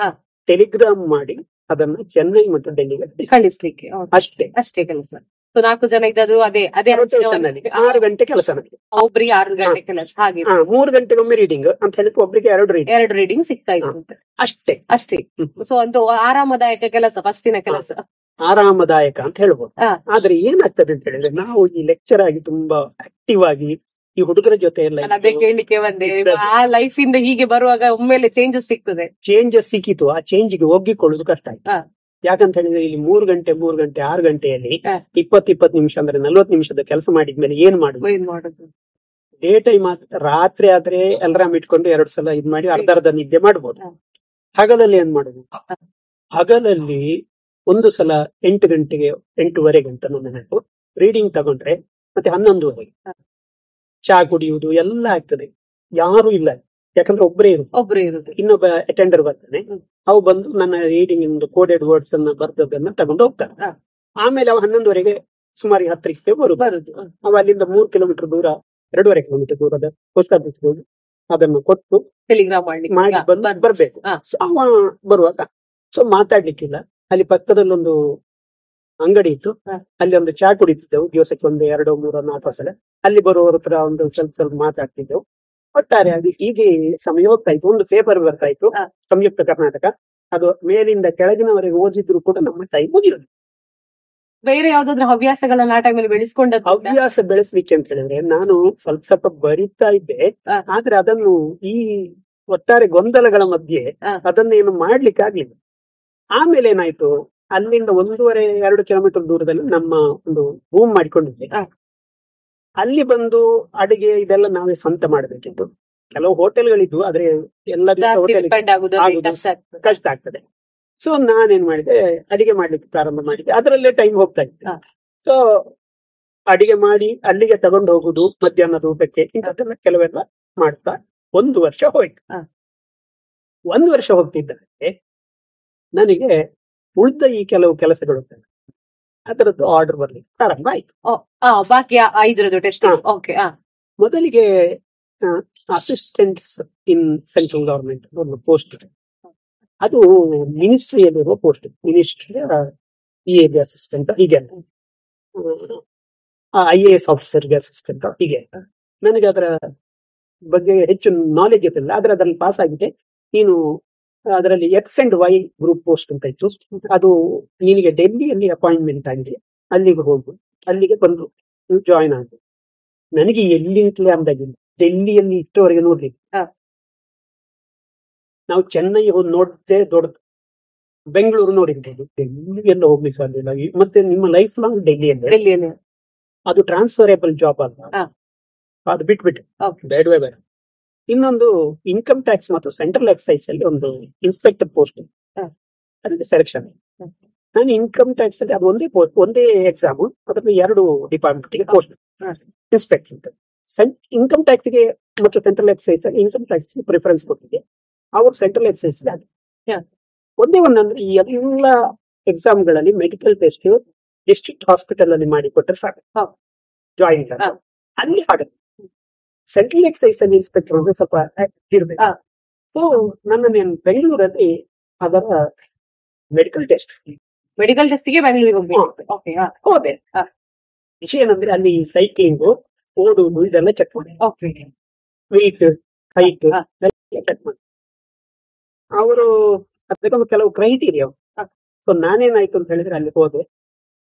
S2: ಟೆಲಿಗ್ರಾಮ್ ಮಾಡಿ ಅದನ್ನ ಚೆನ್ನೈ ಮತ್ತು ಡೆಲ್ಲಿಗೆ
S1: ಕಳಿಸ್ಲಿಕ್ಕೆ
S2: ಅಷ್ಟೇ
S1: ಕೆಲಸ. 4 ಜನ ಇದ್ದದ್ದು ಅದೇ
S2: 6 ಗಂಟೆ ಕೆಲಸ ನನಗೆ,
S1: ಒಬ್ರಿಗೆ 6 ಗಂಟೆ ಕೆಲಸ. ಹಾಗೆ
S2: 3 ಗಂಟೆಗೊಮ್ಮೆ ರೀಡಿಂಗ್ ಅಂತ ಹೇಳಿದ್ರೆ ಒಬ್ರಿಗೆ 2
S1: ರೀಡಿಂಗ್ ಸಿಗ್ತಾ ಇತ್ತು ಅಷ್ಟೇ. ಸೊ ಒಂದು ಆರಾಮದಾಯಕ ಕೆಲಸ, ಫಸ್ಟಿನ ಕೆಲಸ
S2: ಆರಾಮದಾಯಕ ಅಂತ ಹೇಳ್ಬೋದು. ಆದ್ರೆ ಏನಾಗ್ತದೆ ಅಂತ ಹೇಳಿದ್ರೆ, ನಾವು ಈ ಲೆಕ್ಚರ್ ಆಗಿ ತುಂಬಾ ಆಕ್ಟಿವ್ ಆಗಿ ಈ ಹುಡುಗರ ಜೊತೆ ಎಲ್ಲ
S1: ಅದೇ ಕೇಳಲಿಕ್ಕೆ ಬಂದೆ. ಆ ಲೈಫ್ ಇಂದ ಹೀಗೆ ಬರುವಾಗ ಒಮ್ಮೆಲೆ ಚೇಂಜಸ್
S2: ಸಿಕ್ಕಿತು. ಆ ಚೇಂಜ್ಗೆ ಒಗ್ಗಿಕೊಳ್ಳುದು ಕಷ್ಟ ಆಯ್ತು. ಯಾಕಂತ ಹೇಳಿದ್ರೆ ಇಲ್ಲಿ 3 ಗಂಟೆ 6 ಗಂಟೆಯಲ್ಲಿ 20 ನಿಮಿಷ ಅಂದ್ರೆ 40 ನಿಮಿಷದ ಕೆಲಸ ಮಾಡಿದ್ಮೇಲೆ ಏನ್ ಮಾಡುದು? ಡೇ ಟೈಮ್ ರಾತ್ರಿ ಆದ್ರೆ ಅಲಾರಾಮ್ ಇಟ್ಕೊಂಡು 2 ಸಲ ಇದ್ ಮಾಡಿ ಅರ್ಧ ನಿದ್ದೆ ಮಾಡ್ಬೋದು. ಹಗಲಲ್ಲಿ ಏನ್ ಮಾಡುದು? ಹಗಲಲ್ಲಿ ಒಂದು ಸಲ 8 ಗಂಟೆಗೆ 8:30 ಅಂತ ನೆನಪು ರೀಡಿಂಗ್ ತಗೊಂಡ್ರೆ ಮತ್ತೆ 11:30 ಚಾ ಕುಡಿಯುವುದು ಎಲ್ಲ ಆಗ್ತದೆ. ಯಾರು ಇಲ್ಲ, ಯಾಕಂದ್ರೆ ಒಬ್ಬರೇ ಇರುದು. ಇನ್ನೊಬ್ಬ ಅಟೆಂಡರ್ ಬರ್ತಾನೆ, ಅವು ಬಂದು ನನ್ನ ರೀಡಿಂಗ್ ಒಂದು ಕೋಡೆಡ್ ವರ್ಡ್ಸ್ ಅನ್ನ ಬರ್ದದನ್ನ ತಗೊಂಡು ಹೋಗ್ತಾರೆ. ಆಮೇಲೆ ಅವ 11:30 ಸುಮಾರು 10ಕ್ಕೆ ಬರುದು. ಅವ ಅಲ್ಲಿಂದ 3 ಕಿಲೋಮೀಟರ್ ದೂರ 2.5 ಕಿಲೋಮೀಟರ್ ದೂರದ ಪೋಸ್ಟ್ ಆಫೀಸ್ ಹೋಗಿ ಅದನ್ನು ಕೊಟ್ಟು
S1: ಟೆಲಿಗ್ರಾಮ್
S2: ಮಾಡಿ
S1: ಮಾಡ್ಲಿಕ್ಕೆ
S2: ಬರ್ಬೇಕು.
S1: ಹಾ.
S2: ಸೊ ಅವ ಬರುವಾಗ ಸೊ ಮಾತಾಡ್ಲಿಕ್ಕಿಲ್ಲ. ಅಲ್ಲಿ ಪಕ್ಕದಲ್ಲೊಂದು ಅಂಗಡಿ ಇತ್ತು,
S1: ಹಾ.
S2: ಅಲ್ಲಿ ಒಂದು ಚಾ ಕುಡಿತಿದ್ದೆವು ದಿವಸಕ್ಕೆ 1, 2, 3, 4 ಸಲ. ಅಲ್ಲಿ ಬರುವವರ ಹತ್ರ ಒಂದು ಸ್ವಲ್ಪ ಮಾತಾಡ್ತಿದ್ದೆವು. ಒಟ್ಟಾರೆಯಾಗಿ ಹೀಗೆ ಸಮಯ ಹೋಗ್ತಾ ಇತ್ತು. ಒಂದು ಪೇಪರ್ ಬರ್ತಾ ಇತ್ತು,
S1: ಹಾ.
S2: ಸಂಯುಕ್ತ ಕರ್ನಾಟಕ. ಅದು ಮೇಲಿಂದ ಕೆಳಗಿನವರೆಗೆ ಓದಿದ್ರು ಕೂಡ ನಮ್ಮ ಟೈಮ್ ಮುಗಿಯೋದು.
S1: ಬೇರೆ ಯಾವ್ದಾದ್ರು ಹವ್ಯಾಸಗಳನ್ನ ಆ ಟೈಮಲ್ಲಿ ಬೆಳೆಸ್ಕೊಂಡದ್ದು ಉಂಟಾ?
S2: ಹವ್ಯಾಸ ಬೆಳೆಸ್ಲಿಕ್ಕೆ ಅಂತ ಹೇಳಿದ್ರೆ ನಾನು ಸ್ವಲ್ಪ ಬರಿತಾ ಇದ್ದೆ.
S1: ಹಾ.
S2: ಆದ್ರೆ ಅದನ್ನು ಈ ಒಟ್ಟಾರೆ ಗೊಂದಲಗಳ ಮಧ್ಯೆ
S1: ಹಾ.
S2: ಅದನ್ನೇನು ಮಾಡ್ಲಿಕ್ಕೆ ಆಗ್ಲಿಲ್ಲ. ಆಮೇಲೆ ಏನಾಯ್ತು, ಅಲ್ಲಿಂದ 1.5-2 ಕಿಲೋಮೀಟರ್ ದೂರದಲ್ಲಿ ನಮ್ಮ ಒಂದು ರೂಮ್ ಮಾಡಿಕೊಂಡಿದ್ದೆ.
S1: ಹಾ.
S2: ಅಲ್ಲಿ ಬಂದು ಅಡಿಗೆ ಇದೆಲ್ಲ ನಾವೇ ಸ್ವಂತ ಮಾಡಬೇಕಿತ್ತು. ಕೆಲವು ಹೋಟೆಲ್ಗಳಿದ್ವು, ಆದ್ರೆ ಎಲ್ಲ ದಿವಸ
S1: ಜಾಸ್ತಿ
S2: ಹೋಟೆಲ್
S1: ಡಿಪೆಂಡ್ ಆಗುದು
S2: ಆಗುದು
S1: ಕಷ್ಟ ಆಗ್ತದೆ.
S2: ಕಷ್ಟ ಆಗ್ತದೆ. ಸೊ ನಾನೇನ್ ಮಾಡಿದೆ, ಅಡಿಗೆ ಮಾಡ್ಲಿಕ್ಕೆ ಪ್ರಾರಂಭ ಮಾಡಿದ್ದೆ. ಅದರಲ್ಲೇ ಟೈಮ್ ಹೋಗ್ತಾ ಇತ್ತು.
S1: ಹಾ.
S2: ಸೊ ಅಡಿಗೆ ಮಾಡಿ ಅಲ್ಲಿಗೆ ತಗೊಂಡು ಹೋಗುದು, ಮಧ್ಯಾಹ್ನದ ಊಟಕ್ಕೆ ಇಂಥದ್ದೆಲ್ಲ ಕೆಲವೆಲ್ಲ ಮಾಡ್ತಾ 1 ವರ್ಷ ಹೋಯ್ತು.
S1: ಹಾ.
S2: 1 ವರ್ಷ ಹೋಗ್ತಿದ್ದಂತೆ ನನಗೆ ಉಳಿದ ಈ ಕೆಲವು ಕೆಲಸಗಳು ಅದರದ್ದು ಆರ್ಡರ್ ಬರ್ಲಿಕ್ಕೆ ಪ್ರಾರಂಭ ಆಯ್ತು.
S1: ಬಾಕಿ 5 ಟೆಸ್ಟ್.
S2: ಹಾ.
S1: ಓಕೆ.
S2: ಮೊದಲಿಗೆ ಅಸಿಸ್ಟೆಂಟ್ಸ್ ಇನ್ ಸೆಂಟ್ರಲ್ ಗವರ್ಮೆಂಟ್ ಒಂದು ಪೋಸ್ಟ್, ಅದು ಮಿನಿಸ್ಟ್ರಿಯಲ್ಲಿರುವ ಪೋಸ್ಟ್. ಮಿನಿಸ್ಟ್ರಿ EA ಅಸಿಸ್ಟೆಂಟ್ ಹೀಗೆ, IAS ಆಫೀಸರ್ಗೆ ಅಸಿಸ್ಟೆಂಟ್ ಹೀಗೆ. ನನಗೆ ಅದರ ಬಗ್ಗೆ ಹೆಚ್ಚು ನಾಲೆಜ್ ಇರಲಿಲ್ಲ. ಆದ್ರೆ ಅದರಲ್ಲಿ ಪಾಸ್ ಆಗಿದೆ. ನೀನು ಅದರಲ್ಲಿ X&Y ಗ್ರೂಪ್ ಪೋಸ್ಟ್ ಅಂತ ಇತ್ತು. ಅದು ನಿನಗೆ ಡೆಲ್ಲಿಯಲ್ಲಿ ಅಪಾಯಿಂಟ್ಮೆಂಟ್ ಆಗಿದೆ, ಅಲ್ಲಿಗೆ ಹೋಗು. ಅಲ್ಲಿಗೆ ಬಂದು ಜಾಯಿನ್ ಆಗ. ನನಗೆ ಎಲ್ಲಿಂತಲೇ ಅಂದಾಗಿಲ್ಲ ಡೆಲ್ಲಿಯಲ್ಲಿ ಇಷ್ಟವರೆಗೆ ನೋಡ್ಲಿಕ್ಕೆ.
S1: ಹಾ.
S2: ನಾವು ಚೆನ್ನೈ ಹೋಗಿ ನೋಡದೆ ದೊಡ್ಡದು, ಬೆಂಗಳೂರು ನೋಡಿರ್ಬೋದು, ಡೆಲ್ಲಿ ಎಲ್ಲ ಹೋಗ್ಲಿಕ್ಕೆ ಸಾಧ್ಯ ಇಲ್ಲ. ಮತ್ತೆ ನಿಮ್ಮ ಲೈಫ್ ಲಾಂಗ್ ಡೆಲ್ಲಿಯಲ್ಲಿ
S1: ಡೆಲ್ಲಿಯಲ್ಲಿ.
S2: ಅದು ಟ್ರಾನ್ಸ್ಫರೇಬಲ್ ಜಾಬ್ ಅಲ್ಲ,
S1: ಹಾ.
S2: ಅದು ಬಿಟ್ಬಿಟ್ಟು
S1: ಓಕೆ.
S2: ಬೇಡವೇ ಬೇಡ. ಇನ್ನೊಂದು ಇನ್ಕಮ್ ಟ್ಯಾಕ್ಸ್ ಮತ್ತು ಸೆಂಟ್ರಲ್ ಎಕ್ಸೈಸ್ ಅಲ್ಲಿ ಒಂದು ಇನ್ಸ್ಪೆಕ್ಟರ್ ಪೋಸ್ಟ್,
S1: ಹಾ.
S2: ಅದಕ್ಕೆ ಸೆಲೆಕ್ಷನ್.
S1: ಹ್ಮ್.
S2: ನಾನು ಇನ್ಕಮ್ ಟ್ಯಾಕ್ಸ್ ಅಲ್ಲಿ ಅದು ಒಂದೇ ಎಕ್ಸಾಮ್, ಅದರಲ್ಲಿ 2 ಡಿಪಾರ್ಟ್ಮೆಂಟ್ ಪೋಸ್ಟ್
S1: ಹಾ.
S2: ಇನ್ಸ್ಪೆಕ್ಟರ್. ಇನ್ಕಮ್ ಟ್ಯಾಕ್ಸ್ ಗೆ ಮತ್ತು central exercise income tax preference ಕೊಟ್ಟಿದೆ. ಅವರು ಸೆಂಟ್ರಲ್ ಎಕ್ಸೈಸ್
S1: ಹಾ.
S2: ಒಂದೇ ಒಂದಂದ್ರೆ ಈ ಎಲ್ಲ ಎಕ್ಸಾಮ್ಗಳಲ್ಲಿ ಮೆಡಿಕಲ್ ಟೆಸ್ಟ್ ಡಿಸ್ಟ್ರಿಕ್ಟ್ ಹಾಸ್ಪಿಟಲ್ ಅಲ್ಲಿ ಮಾಡಿ ಕೊಟ್ಟರೆ ಸಾಕು,
S1: ಹಾ.
S2: ಜಾಯಿನ್
S1: ಹಾ.
S2: ಅಲ್ಲಿ ಹಾಗೆ. ಸೆಂಟ್ರಲ್ ಎಕ್ಸೈಸ್ ಅಲ್ಲಿ ಇನ್ಸ್ಪೆಕ್ಟರ್ ಅಂದ್ರೆ ಸ್ವಲ್ಪ ಇರ್ಬೇಕು.
S1: ಹಾ.
S2: ಸೊ ನನ್ನನ್ನೇನು ಬೆಂಗಳೂರಲ್ಲಿ ಅದರ ಮೆಡಿಕಲ್ ಟೆಸ್ಟ್
S1: ಗೆ ಬೆಂಗಳೂರಿಗೆ ಹೋಗ್ಬೇಕು. ಓಕೆ.
S2: ಹೋದೆ.
S1: ಹಾ.
S2: ವಿಷಯ ಏನಂದ್ರೆ ಅಲ್ಲಿ ಸೈಕ್ಲಿಂಗ್, ಓಡುವುದು ಇದೆಲ್ಲ ಚೆಕ್ ಮಾಡಿ,
S1: ಓಕೆ.
S2: ವೆಯ್ಟ್, ಹೈಟ್
S1: ಹಾ.
S2: ಚೆಕ್ ಮಾಡಿ. ಅವರು ಅದಕ್ಕೊಂದು ಕೆಲವು ಕ್ರೈಟೀರಿಯಾ.
S1: ಹಾ.
S2: ಸೊ ನಾನೇನಾಯ್ತು ಅಂತ ಹೇಳಿದ್ರೆ ಅಲ್ಲಿ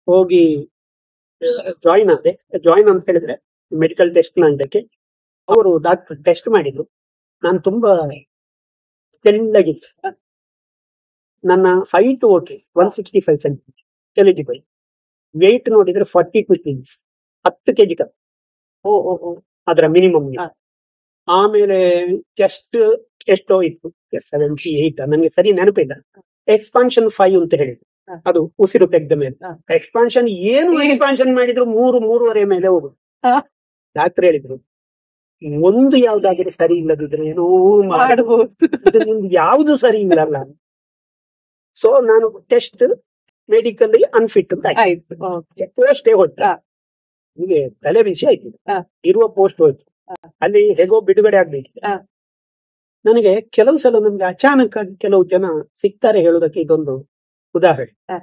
S2: ಹೋಗಿ ಜಾಯಿನ್ ಆದೆ. ಜಾಯಿನ್ ಅಂತ ಹೇಳಿದ್ರೆ ಮೆಡಿಕಲ್ ಟೆಸ್ಟ್ ಮಾಡಲಿಕ್ಕೆ ಅವರು ಡಾಕ್ಟರ್ ಟೆಸ್ಟ್ ಮಾಡಿದ್ರು. ನಾನು ತುಂಬಾ ತೆಳ್ಳಗಿತ್ತು. ನನ್ನ height okay 165 centimeter eligible. Weight ನೋಡಿದ್ರೆ 42 kg, 10 kg ಅದರ ಮಿನಿಮಮ್.
S1: ಹಾ.
S2: ಆಮೇಲೆ ಚೆಸ್ಟ್ ಎಷ್ಟೋ ಇತ್ತು, 78, ನನಗೆ ಸರಿ ನೆನಪಿಲ್ಲ. ಎಕ್ಸ್ಪಾನ್ಷನ್ 5 ಅಂತ ಹೇಳಿದ್ರು,
S1: ಹಾ.
S2: ಅದು ಉಸಿರು ತೆಗೆದ ಮೇಲೆ.
S1: ಹಾ.
S2: ಎಕ್ಸ್ಪಾನ್ಷನ್ ಏನು ಎಕ್ಸ್ಪಾನ್ಷನ್ ಮಾಡಿದ್ರು 3-3.5 ಮೇಲೆ ಹೋಗುದು.
S1: ಹಾ.
S2: ಡಾಕ್ಟರ್ ಹೇಳಿದ್ರು, ಒಂದು ಯಾವ್ದಾದ್ರು ಸರಿ ಇಲ್ಲದಿದ್ರೆ ಏನೋ
S1: ಮಾಡ್ಬೋದು.
S2: ಇದು ನಿಮ್ದು ಯಾವ್ದು ಸರಿ ಇಲ್ಲಲ್ಲ. ಸೊ ನಾನು ಟೆಸ್ಟ್ ಮೆಡಿಕಲ್ ಅನ್ಫಿಟ್ ಅಂತ
S1: ಆಯ್ತು. ಓಕೆ.
S2: ಪೋಸ್ಟೇ ಹೋಯ್ತು.
S1: ಹಾ.
S2: ನಿಮಗೆ ತಲೆ ಬಿಸಿ ಆಯ್ತು.
S1: ಹಾ.
S2: ಇರುವ ಪೋಸ್ಟ್ ಹೋಯ್ತು.
S1: ಹಾ.
S2: ಅಲ್ಲಿ ಹೇಗೋ ಬಿಡುಗಡೆ ಆಗ್ಬೇಕು.
S1: ಹಾ.
S2: ನನಗೆ ಕೆಲವು ಸಲ ನಮ್ಗೆ ಅಚಾನಕ್ ಆಗಿ ಕೆಲವು ಜನ ಸಿಗ್ತಾರೆ ಹೇಳುವುದಕ್ಕೆ ಇದೊಂದು ಉದಾಹರಣೆ.
S1: ಹಾ.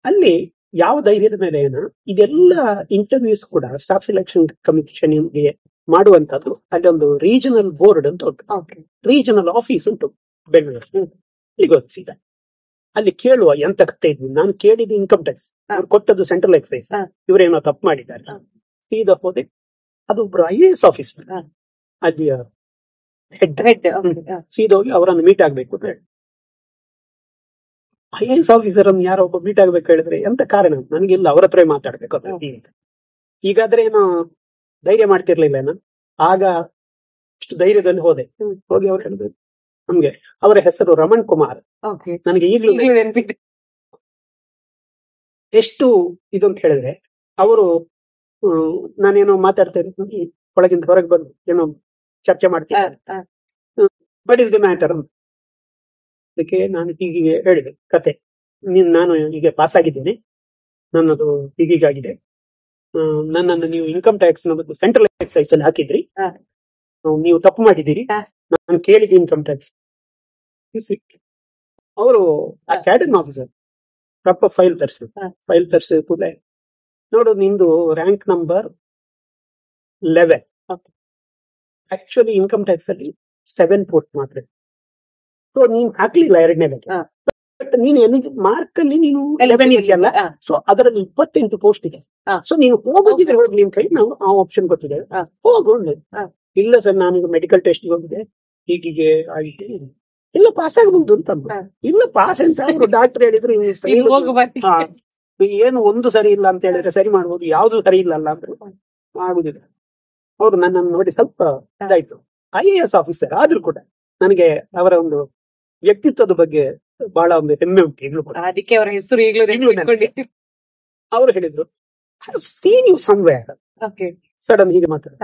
S2: ಅಲ್ಲಿ ಯಾವ ಧೈರ್ಯದ ಮೇಲೆ ಏನೋ ಇದೆಲ್ಲ ಇಂಟರ್ವ್ಯೂಸ್ ಕೂಡ ಸ್ಟಾಫ್ ಸೆಲೆಕ್ಷನ್ ಕಮಿಷನ್ ಮಾಡುವಂತದ್ದು. ಅಲ್ಲಿ ಒಂದು ರೀಜನಲ್ ಬೋರ್ಡ್ ಅಂತ ಉಂಟು,
S1: ಓಕೆ.
S2: ರೀಜನಲ್ ಆಫೀಸ್ ಉಂಟು ಬೆಂಗಳೂರು. ಈಗ ಸೀದಾ ಅಲ್ಲಿ ಕೇಳುವ ಎಂತ ಕತೆ ಇದ್ವಿ. ನಾನು ಕೇಳಿದ್ದು ಇನ್ಕಮ್ ಟ್ಯಾಕ್ಸ್, ಅವ್ರು ಕೊಟ್ಟದ್ದು ಸೆಂಟ್ರಲ್ ಎಕ್ಸೈಸ್.
S1: ಹಾ.
S2: ಇವರೇನೋ ತಪ್ಪು ಮಾಡಿದ್ದಾರೆ.
S1: ಹಾ.
S2: ಸೀದಾ ಹೋದೆ, ಅದೊಬ್ರು IAS ಆಫೀಸರ್,
S1: ಹಾ.
S2: ಅಲ್ಲಿಯ ಹೆಡ್.
S1: ರೆಡ್. ಓಕೆ. ಹಾ.
S2: ಸೀದಾ ಹೋಗಿ ಅವರನ್ನು ಮೀಟ್ ಆಗ್ಬೇಕು ಅಂತ ಹೇಳಿ. IAS ಆಫೀಸರ್ ಅನ್ನು ಯಾರೋ ಒಬ್ಬ ಮೀಟ್ ಆಗ್ಬೇಕು ಹೇಳಿದ್ರೆ ಎಂತ ಕಾರಣ, ನನಗಿಲ್ಲ, ಅವ್ರ ಹತ್ರ ಮಾತಾಡ್ಬೇಕು ಅಂತ. ಈಗಾದ್ರೆ ಏನೋ ಧೈರ್ಯ ಮಾಡ್ತಿರ್ಲಿಲ್ಲ ನಾನು. ಆಗ ಇಷ್ಟು ಧೈರ್ಯದಲ್ಲಿ ಹೋದೆ. ಹೋಗಿ ಅವ್ರು ಹೇಳಿದ್ರು ನಮ್ಗೆ, ಅವರ ಹೆಸರು ರಮಣ್ ಕುಮಾರ್.
S1: ಓಕೆ.
S2: ನನಗೆ ಈಗಲೂ
S1: ನೆನಪಿದೆ.
S2: ಎಷ್ಟು ಇದು ಅಂತ ಹೇಳಿದ್ರೆ, ಅವರು ನಾನೇನೋ ಮಾತಾಡ್ತಾ ಇದ್ದೀನಿ, ಒಳಗಿಂದ ಹೊರಗೆ ಬಂದು ಏನೋ ಚರ್ಚೆ ಮಾಡ್ತಿದ್ದಾರೆ. ವಾಟ್ ಇಸ್ ದಿ ಮ್ಯಾಟರ್ ಅಂತ. ಅದಕ್ಕೆ ನಾನು ಹೀಗೆ ಹೇಳಿದೆ ಕತೆ. ನಾನು ಹೀಗೆ ಪಾಸ್ ಆಗಿದ್ದೇನೆ, ನನ್ನದು ಹೀಗಾಗಿದೆ, ನನ್ನನ್ನು ನೀವು ಇನ್ಕಮ್ ಟ್ಯಾಕ್ಸ್ ಸೆಂಟ್ರಲ್ ಎಕ್ಸೈಸ್ ಅಲ್ಲಿ ಹಾಕಿದ್ರಿ, ನೀವು ತಪ್ಪು ಮಾಡಿದ್ದೀರಿ, ನಾನು ಕೇಳಿದ ಇನ್ಕಮ್ ಟ್ಯಾಕ್ಸ್. ಅವರು ಆ ಕ್ಯಾಡನ್ ಆಫೀಸರ್ ಪ್ರಪ ಫೈಲ್ ತರಿಸಿ ಕೂಡಲೇ ನೋಡು ನಿಂದು rank number 11, actually income tax ಅಲ್ಲಿ 7 ಪೋಸ್ಟ್ ಮಾತ್ರ. ಸೊ ನೀನ್ ಹಾಕ್ಲಿಲ್ಲ ಎರಡನೇ ಬಟ್ ನೀನು ಮಾರ್ಕ್ ಅಲ್ಲಿ ನೀನು 11 ಇದೆಯಲ್ಲ, ಸೊ ಅದರಲ್ಲಿ 28 ಪೋಸ್ಟ್ ಇದೆ. ಸೊ ನೀನು ಹೋಗೋದಿದ್ರೆ ಹೋಗ್ಲಿ ನಿಮ್ ಕೈ ನಾವು ಆ ಆಪ್ಷನ್ ಕೊಟ್ಟಿದ್ದೇವೆ, ಹೋಗೋಣ. ಇಲ್ಲ ಸರ್ ನಾನೀಗ ಮೆಡಿಕಲ್ ಟೆಸ್ಟ್ ಹೋಗಿದೆ, ಹೀಗೆ ಆಗಿದೆ, ಇಲ್ಲ ಪಾಸ್ ಆಗಬಹುದು ಅಂತ. ಇಲ್ಲ ಪಾಸ್ ಅಂತ ಅವರು ಡಾಕ್ಟರ್ ಹೇಳಿದ್ರು, ಏನು ಒಂದು ಸರಿ ಇಲ್ಲ ಅಂತ ಹೇಳಿದ್ರೆ ಸರಿ ಮಾಡ್ಬೋದು, ಯಾವ್ದು ಸರಿ ಇಲ್ಲ ಅಲ್ಲ ಅಂದ್ರೆ ಆಗುದಿಲ್ಲ. ಅವರು ನನ್ನನ್ನು ನೋಡಿ ಸ್ವಲ್ಪ ಇದಾಯ್ತು. IAS ಆಫೀಸರ್ ಆದ್ರೂ ಕೂಡ ನನಗೆ ಅವರ ಒಂದು ವ್ಯಕ್ತಿತ್ವದ ಬಗ್ಗೆ ಬಹಳ ಒಂದು ಹೆಮ್ಮೆ ಉಂಟು ಈಗಲೂ ಕೂಡ.
S1: ಅದಕ್ಕೆ ಅವರ ಹೆಸರು
S2: ಅವರು ಹೇಳಿದ್ರು ಸೀನ್ ಯು ಸಮ್ವೇರ್, ಸಡನ್ ಹೀಗೆ ಮಾತಾಡ.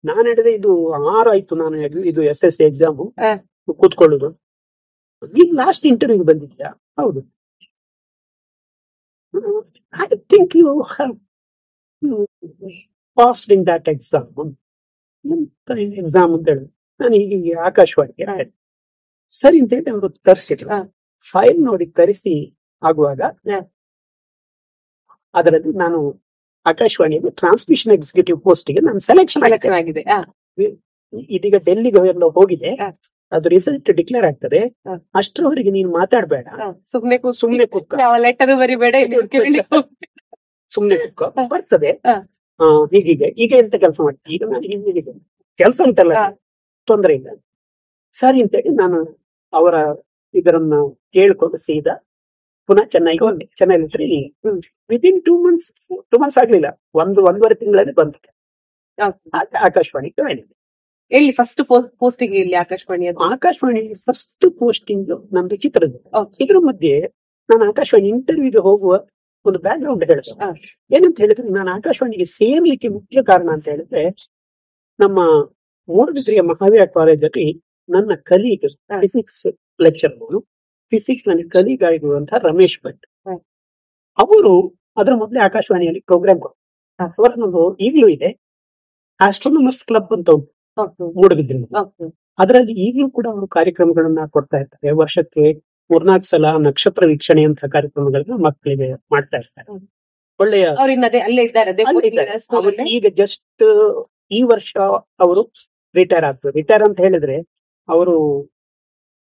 S2: ನಾನು ಹೇಳಿದೆ ಇದು 6 ಆಯ್ತು ನಾನು ಇದು SSC ಎಕ್ಸಾಮ್ ಕೂತ್ಕೊಳ್ಳುದು, ಈಗ ಲಾಸ್ಟ್ ಇಂಟರ್ವ್ಯೂ ಬಂದಿದ್ಯಾ? ಹೌದು. I think you have passed in that exam ಅಂತ ಹೇಳಿದ್ರು. ನಾನು ಹೀಗೆ ಆಕಾಶವಾಣಿಗೆ ಸರಿ ಅಂತ ಹೇಳಿ ಅವರು ತರಿಸಿದ್ರು. ಫೈಲ್ ನೋಡಿ ತರಿಸಿ ಆಗುವಾಗ ಅದರಲ್ಲಿ ನಾನು ಆಕಾಶವಾಣಿಯಲ್ಲಿ ಟ್ರಾನ್ಸ್ಮಿಷನ್ ಎಕ್ಸಿಕ್ಯೂಟಿವ್ ಪೋಸ್ಟ್ ಗೆ ನಾನು ಸೆಲೆಕ್ಷನ್ ಆಗಿದೆ. ಇದೀಗ ಡೆಲ್ಲಿಗೆ ಎಲ್ಲ ಹೋಗಿದೆ, ಅದು ರಿಸಲ್ಟ್ ಡಿಕ್ಲೇರ್ ಆಗ್ತದೆ, ಅಷ್ಟರವರೆಗೆ ನೀನು ಮಾತಾಡಬೇಡ, ಸುಮ್ನೆ ಕೂತ್ಕೋ,
S1: ಲೆಟರ್ ಬರಿಬೇಡ,
S2: ಸುಮ್ನೆ ಕೂತ್ಕೋ, ಬರ್ತದೆ. ಹೀಗೆ ಈಗ ಎಂತ ಕೆಲಸ ಮಾಡ್ತೀನಿ, ಈಗ ನಾನು ಕೆಲಸ ಉಂಟಲ್ಲ, ತೊಂದರೆ ಇಲ್ಲ ಸರಿ ಅಂತೇಳಿ ನಾನು ಅವರ ಇದರನ್ನ ಕೇಳ್ಕೊಂಡು ಸೀದಾ ಪುನಃ ಚೆನ್ನೈಗೆ ಹೋದೆ. ಚೆನ್ನೈಲಿ ವಿದಿನ್ 2 months ಆಗ್ಲಿಲ್ಲ, 1.5 ತಿಂಗಳಲ್ಲಿ ಬಂತು ಆಕಾಶವಾಣಿ.
S1: ಎಲ್ಲಿ ಫಸ್ಟ್ ಪೋಸ್ಟಿಂಗ್? ಇಲ್ಲಿ ಆಕಾಶವಾಣಿ
S2: ಫಸ್ಟ್ ಪೋಸ್ಟಿಂಗ್ ನಮ್ದು ಚಿತ್ರದುರ್ಗ. ಇದ್ರ ಮಧ್ಯೆ ನಾನು ಆಕಾಶವಾಣಿ ಇಂಟರ್ವ್ಯೂಗೆ ಹೋಗುವ ಒಂದು ಬ್ಯಾಕ್ ಗ್ರೌಂಡ್ ಹೇಳಿದೆ. ಏನಂತ ಹೇಳಿದ್ರೆ, ನಾನು ಆಕಾಶವಾಣಿಗೆ ಸೇರ್ಲಿಕ್ಕೆ ಮುಖ್ಯ ಕಾರಣ ಅಂತ ಹೇಳಿದ್ರೆ, ನಮ್ಮ ಮೂಡಬಿದ್ರೆಯ ಮಹಾವೀರ ಕಾಲೇಜಲ್ಲಿ ನನ್ನ ಕಲೀಗ್ ಫಿಸಿಕ್ಸ್ ಲೆಕ್ಚರ್, ಫಿಸಿಕ್ಸ್ ನಲ್ಲಿ ಕಲೀಗ್ ಆಗಿರುವಂತಹ ರಮೇಶ್ ಭಟ್, ಅವರು ಅದರ ಮೊದಲೇ ಆಕಾಶವಾಣಿಯಲ್ಲಿ ಪ್ರೋಗ್ರಾಮ್ ಕೊಡ್ತಾರೆ. ಅವರನ್ನೊಂದು ಈಗಲೂ ಇದೆ, ಆಸ್ಟ್ರೋನಮರ್ಸ್ ಕ್ಲಬ್ ಅಂತ ಉಂಟು ಮೂಡಬಿದ್ರೆ. ಅದರಲ್ಲಿ ಈಗಲೂ ಕೂಡ ಅವರು ಕಾರ್ಯಕ್ರಮಗಳನ್ನ ಕೊಡ್ತಾ ಇರ್ತಾರೆ. ವರ್ಷಕ್ಕೆ 3-4 ಸಲ ನಕ್ಷತ್ರ ವೀಕ್ಷಣೆ ಅಂತ ಕಾರ್ಯಕ್ರಮಗಳನ್ನ ಮಕ್ಕಳಿಗೆ ಮಾಡ್ತಾ ಇರ್ತಾರೆ. ಒಳ್ಳೆಯ ಈಗ ಜಸ್ಟ್ ಈ ವರ್ಷ ಅವರು ರಿಟೈರ್ ಆಗ್ತದೆ. ರಿಟೈರ್ ಅಂತ ಹೇಳಿದ್ರೆ ಅವರು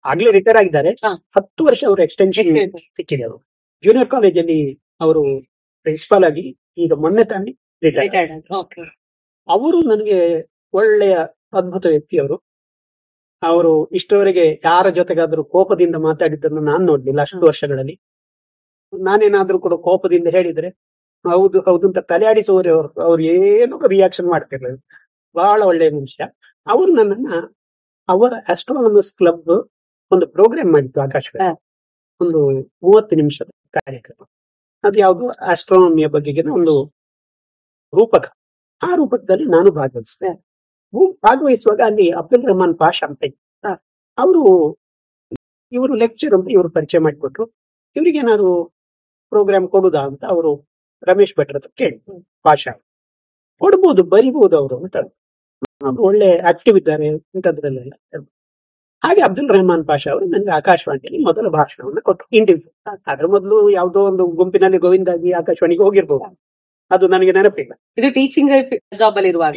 S2: ಆಗ್ಲೇ ರಿಟೈರ್ ಆಗಿದ್ದಾರೆ, 10 ವರ್ಷ ಅವರು ಎಕ್ಸ್ಟೆನ್ಷನ್ ಸಿಕ್ಕಿದೆ. ಅವರು ಜೂನಿಯರ್ ಕಾಲೇಜಲ್ಲಿ ಅವರು ಪ್ರಿನ್ಸಿಪಾಲ್ ಆಗಿ ಈಗ ಮೊನ್ನೆ ತಾನೇ ರಿಟೈರ್. ಅವರು ನನಗೆ ಒಳ್ಳೆಯ ಅದ್ಭುತ ವ್ಯಕ್ತಿ. ಅವರು ಇಷ್ಟವರೆಗೆ ಯಾರ ಜೊತೆಗಾದ್ರೂ ಕೋಪದಿಂದ ಮಾತಾಡಿದ್ದನ್ನು ನಾನು ನೋಡ್ಲಿಲ್ಲ ಅಷ್ಟು ವರ್ಷಗಳಲ್ಲಿ. ನಾನೇನಾದ್ರೂ ಕೂಡ ಕೋಪದಿಂದ ಹೇಳಿದ್ರೆ ಹೌದು ಹೌದು ಅಂತ ತಲೆಯಾಡಿಸುವವರೇ ಅವ್ರು ಏನು ರಿಯಾಕ್ಷನ್ ಮಾಡ್ತಿರ್ಲಿಲ್ಲ. ಬಹಳ ಒಳ್ಳೆಯ ಮನುಷ್ಯ. ಅವರು ನನ್ನನ್ನ ಅವರ ಆಸ್ಟ್ರೋನಮರ್ಸ್ ಕ್ಲಬ್ ಒಂದು ಪ್ರೋಗ್ರಾಮ್ ಮಾಡಿತ್ತು ಆಕಾಶವಾಣಿ, ಒಂದು 30 ನಿಮಿಷದ ಕಾರ್ಯಕ್ರಮ. ಅದು ಯಾವುದು ಆಸ್ಟ್ರೋನಮಿಯ ಬಗೆಗಿನ ಒಂದು ರೂಪಕ. ಆ ರೂಪಕದಲ್ಲಿ ನಾನು ಭಾಗವಹಿಸುವಾಗ ಅಲ್ಲಿ ಅಬ್ದುಲ್ ರೆಹಮಾನ್ ಪಾಷಾ ಅಂತ ಇವರು ಲೆಕ್ಚರ್ ಅಂತ ಇವರು ಪರಿಚಯ ಮಾಡಿಕೊಟ್ರು. ಇವ್ರಿಗೇನಾದ್ರು ಪ್ರೋಗ್ರಾಮ್ ಕೊಡುದಾ ಅಂತ ಅವರು ರಮೇಶ್ ಭಟ್ರ ಹತ್ರ ಕೇಳಿ, ಪಾಷಾ ಕೊಡ್ಬೋದು ಬರಿಬಹುದು ಅವರು ಅಂತ, ಒಳ್ಳೆ ಆಕ್ಟಿವ್ ಇದ್ದಾರೆ ಇಂಥದ್ರಲ್ಲೆಲ್ಲ. ಹಾಗೆ ಅಬ್ದುಲ್ ರೆಹಮಾನ್ ಪಾಷಾ ಅವರು ನನಗೆ ಆಕಾಶವಾಣಿಯಲ್ಲಿ ಮೊದಲ ಭಾಷಣವನ್ನು ಕೊಟ್ಟರು, ಇಂಟರ್ವ್ಯೂ. ಅದ್ರ ಮೊದಲು ಯಾವುದೋ ಒಂದು ಗುಂಪಿನಲ್ಲಿ ಗೋವಿಂದಾಗಿ ಆಕಾಶವಾಣಿಗೆ ಹೋಗಿರ್ಬೋದು, ಅದು ನನಗೆ ನೆನಪಿಲ್ಲ.
S1: ಇದು ಟೀಚಿಂಗ್ ಜಾಬ್ ಅಲ್ಲಿ ಇರುವಾಗ.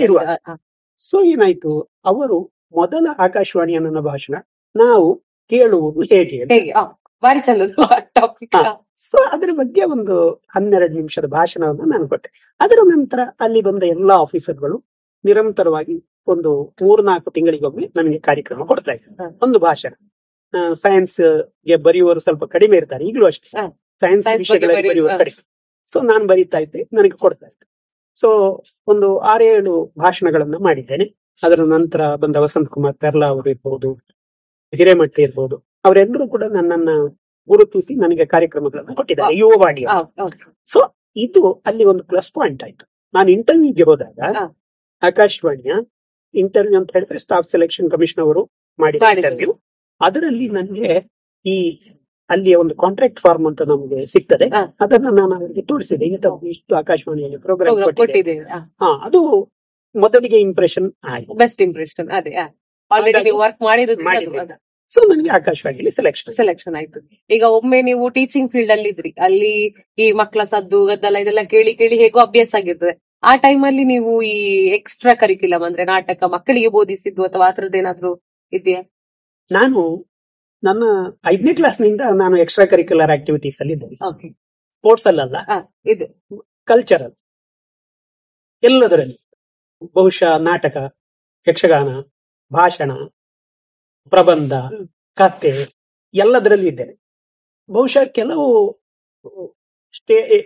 S2: ಸೊ ಏನಾಯ್ತು, ಅವರು ಮೊದಲ ಆಕಾಶವಾಣಿಯ ನನ್ನ ಭಾಷಣ ನಾವು ಕೇಳುವುದು ಹೇಗೆ,
S1: ಬಾರಿ ಚಂದ ಟಾಪಿಕ್.
S2: ಸೊ ಅದ್ರ ಬಗ್ಗೆ ಒಂದು 12 ನಿಮಿಷದ ಭಾಷಣವನ್ನು ನಾನು ಕೊಟ್ಟೆ. ಅದರ ನಂತರ ಅಲ್ಲಿ ಬಂದ ಎಲ್ಲಾ ಆಫೀಸರ್ಗಳು ನಿರಂತರವಾಗಿ ಒಂದು 3-4 ತಿಂಗಳಿಗೊಮ್ಮೆ ನನಗೆ ಕಾರ್ಯಕ್ರಮ ಕೊಡ್ತಾ ಇದ್ದಾರೆ, ಒಂದು ಭಾಷಣ. ಸೈನ್ಸ್ ಗೆ ಬರೆಯುವವರು ಸ್ವಲ್ಪ ಕಡಿಮೆ ಇರ್ತಾರೆ, ಈಗಲೂ ಅಷ್ಟೇ ಸೈನ್ಸ್ ವಿಷಯಗಳಲ್ಲಿ ಬರೆಯುವರು ಕಡಿಮೆ. ಸೊ ನಾನು ಬರೀತಾ ಇದ್ದೆ, ನನಗೆ ಕೊಡ್ತಾ ಇದ್ದೆ. ಸೊ ಒಂದು 6-7 ಭಾಷಣಗಳನ್ನ ಮಾಡಿದ್ದೇನೆ. ಅದರ ನಂತರ ಬಂದ ವಸಂತ್ ಕುಮಾರ್ ಪೆರ್ಲಾ ಅವರು ಇರ್ಬೋದು, ಹಿರೇಮಠ ಇರ್ಬೋದು, ಅವರೆಲ್ಲರೂ ಕೂಡ ನನ್ನನ್ನ ಗುರುತಿಸಿ ನನಗೆ ಕಾರ್ಯಕ್ರಮಗಳನ್ನು ಕೊಟ್ಟಿದ್ದಾರೆ, ಯುವವಾಣಿ. ಸೊ ಇದು ಅಲ್ಲಿ ಒಂದು ಪ್ಲಸ್ ಪಾಯಿಂಟ್ ಆಯ್ತು. ನಾನು ಇಂಟರ್ವ್ಯೂಗೆ ಹೋದಾಗ ಆಕಾಶವಾಣಿಯ ಇಂಟರ್ವ್ಯೂ ಅಂತ ಹೇಳಿದ್ರೆ ಸ್ಟಾಫ್ ಸೆಲೆಕ್ಷನ್ ಕಮಿಷನ್ ಅವರು ಮಾಡಿದ ಇಂಟರ್ವ್ಯೂ, ಅದರಲ್ಲಿ ನನಗೆ ಈ ಅಲ್ಲಿ ಒಂದು ಕಾಂಟ್ರಾಕ್ಟ್ ಫಾರ್ಮ್ ಅಂತ ನಮಗೆ ಸಿಗ್ತದೆ.
S1: ಹಾ.
S2: ಅದನ್ನ ನಾನು ಅವರಿಗೆ ತೋರಿಸಿದೆ, ಇಷ್ಟು ಆಕಾಶವಾಣಿಯಲ್ಲಿ ಪ್ರೋಗ್ರಾಮ್
S1: ಕೊಟ್ಟಿದೆ.
S2: ಅದು ಮೊದಲಿಗೆ ಇಂಪ್ರೆಷನ್ ಆಯ್ತು,
S1: ಬೆಸ್ಟ್ ಇಂಪ್ರೆಷನ್. ಅದೇ ಆಲ್ರೆಡಿ ವರ್ಕ್ ಮಾಡಿರೋದು.
S2: ಸೊ ನನಗೆ ಆಕಾಶವಾಣಿಯಲ್ಲಿ
S1: ಸೆಲೆಕ್ಷನ್ ಆಯ್ತು. ಈಗ ಒಮ್ಮೆ ನೀವು ಟೀಚಿಂಗ್ ಫೀಲ್ಡ್ ಅಲ್ಲಿ ಇದ್ರಿ, ಅಲ್ಲಿ ಈ ಮಕ್ಕಳ ಸದ್ದು ಗದ್ದಲ ಇದೆಲ್ಲ ಕೇಳಿ ಕೇಳಿ ಹೇಗೋ ಅಭ್ಯಾಸ ಆಗಿರ್ತದೆ. ಆ ಟೈಮ್ ಅಲ್ಲಿ ನೀವು ಈ ಎಕ್ಸ್ಟ್ರಾ ಕರಿಕ್ಯುಲಮ್ ಅಂದ್ರೆ ನಾಟಕ ಮಕ್ಕಳಿಗೆ ಬೋಧಿಸಿದ್ದು ಅಥವಾ ಆತರದ್ದು ಏನಾದ್ರು ಇದೆಯಾ?
S2: ನಾನು ನನ್ನ 5ನೇ ಕ್ಲಾಸ್ನಿಂದ ನಾನು ಎಕ್ಸ್ಟ್ರಾ ಕರಿಕ್ಯುಲರ್ ಆಕ್ಟಿವಿಟೀಸ್ ಅಲ್ಲಿ ಇದ್ದೇನೆ. ಸ್ಪೋರ್ಟ್ಸ್ ಅಲ್ಲ,
S1: ಇದು
S2: ಕಲ್ಚರಲ್, ಎಲ್ಲದರಲ್ಲಿ ಬಹುಶಃ ನಾಟಕ, ಯಕ್ಷಗಾನ, ಭಾಷಣ, ಪ್ರಬಂಧ, ಕತೆ ಎಲ್ಲದರಲ್ಲಿ ಇದ್ದೇನೆ. ಬಹುಶಃ ಕೆಲವು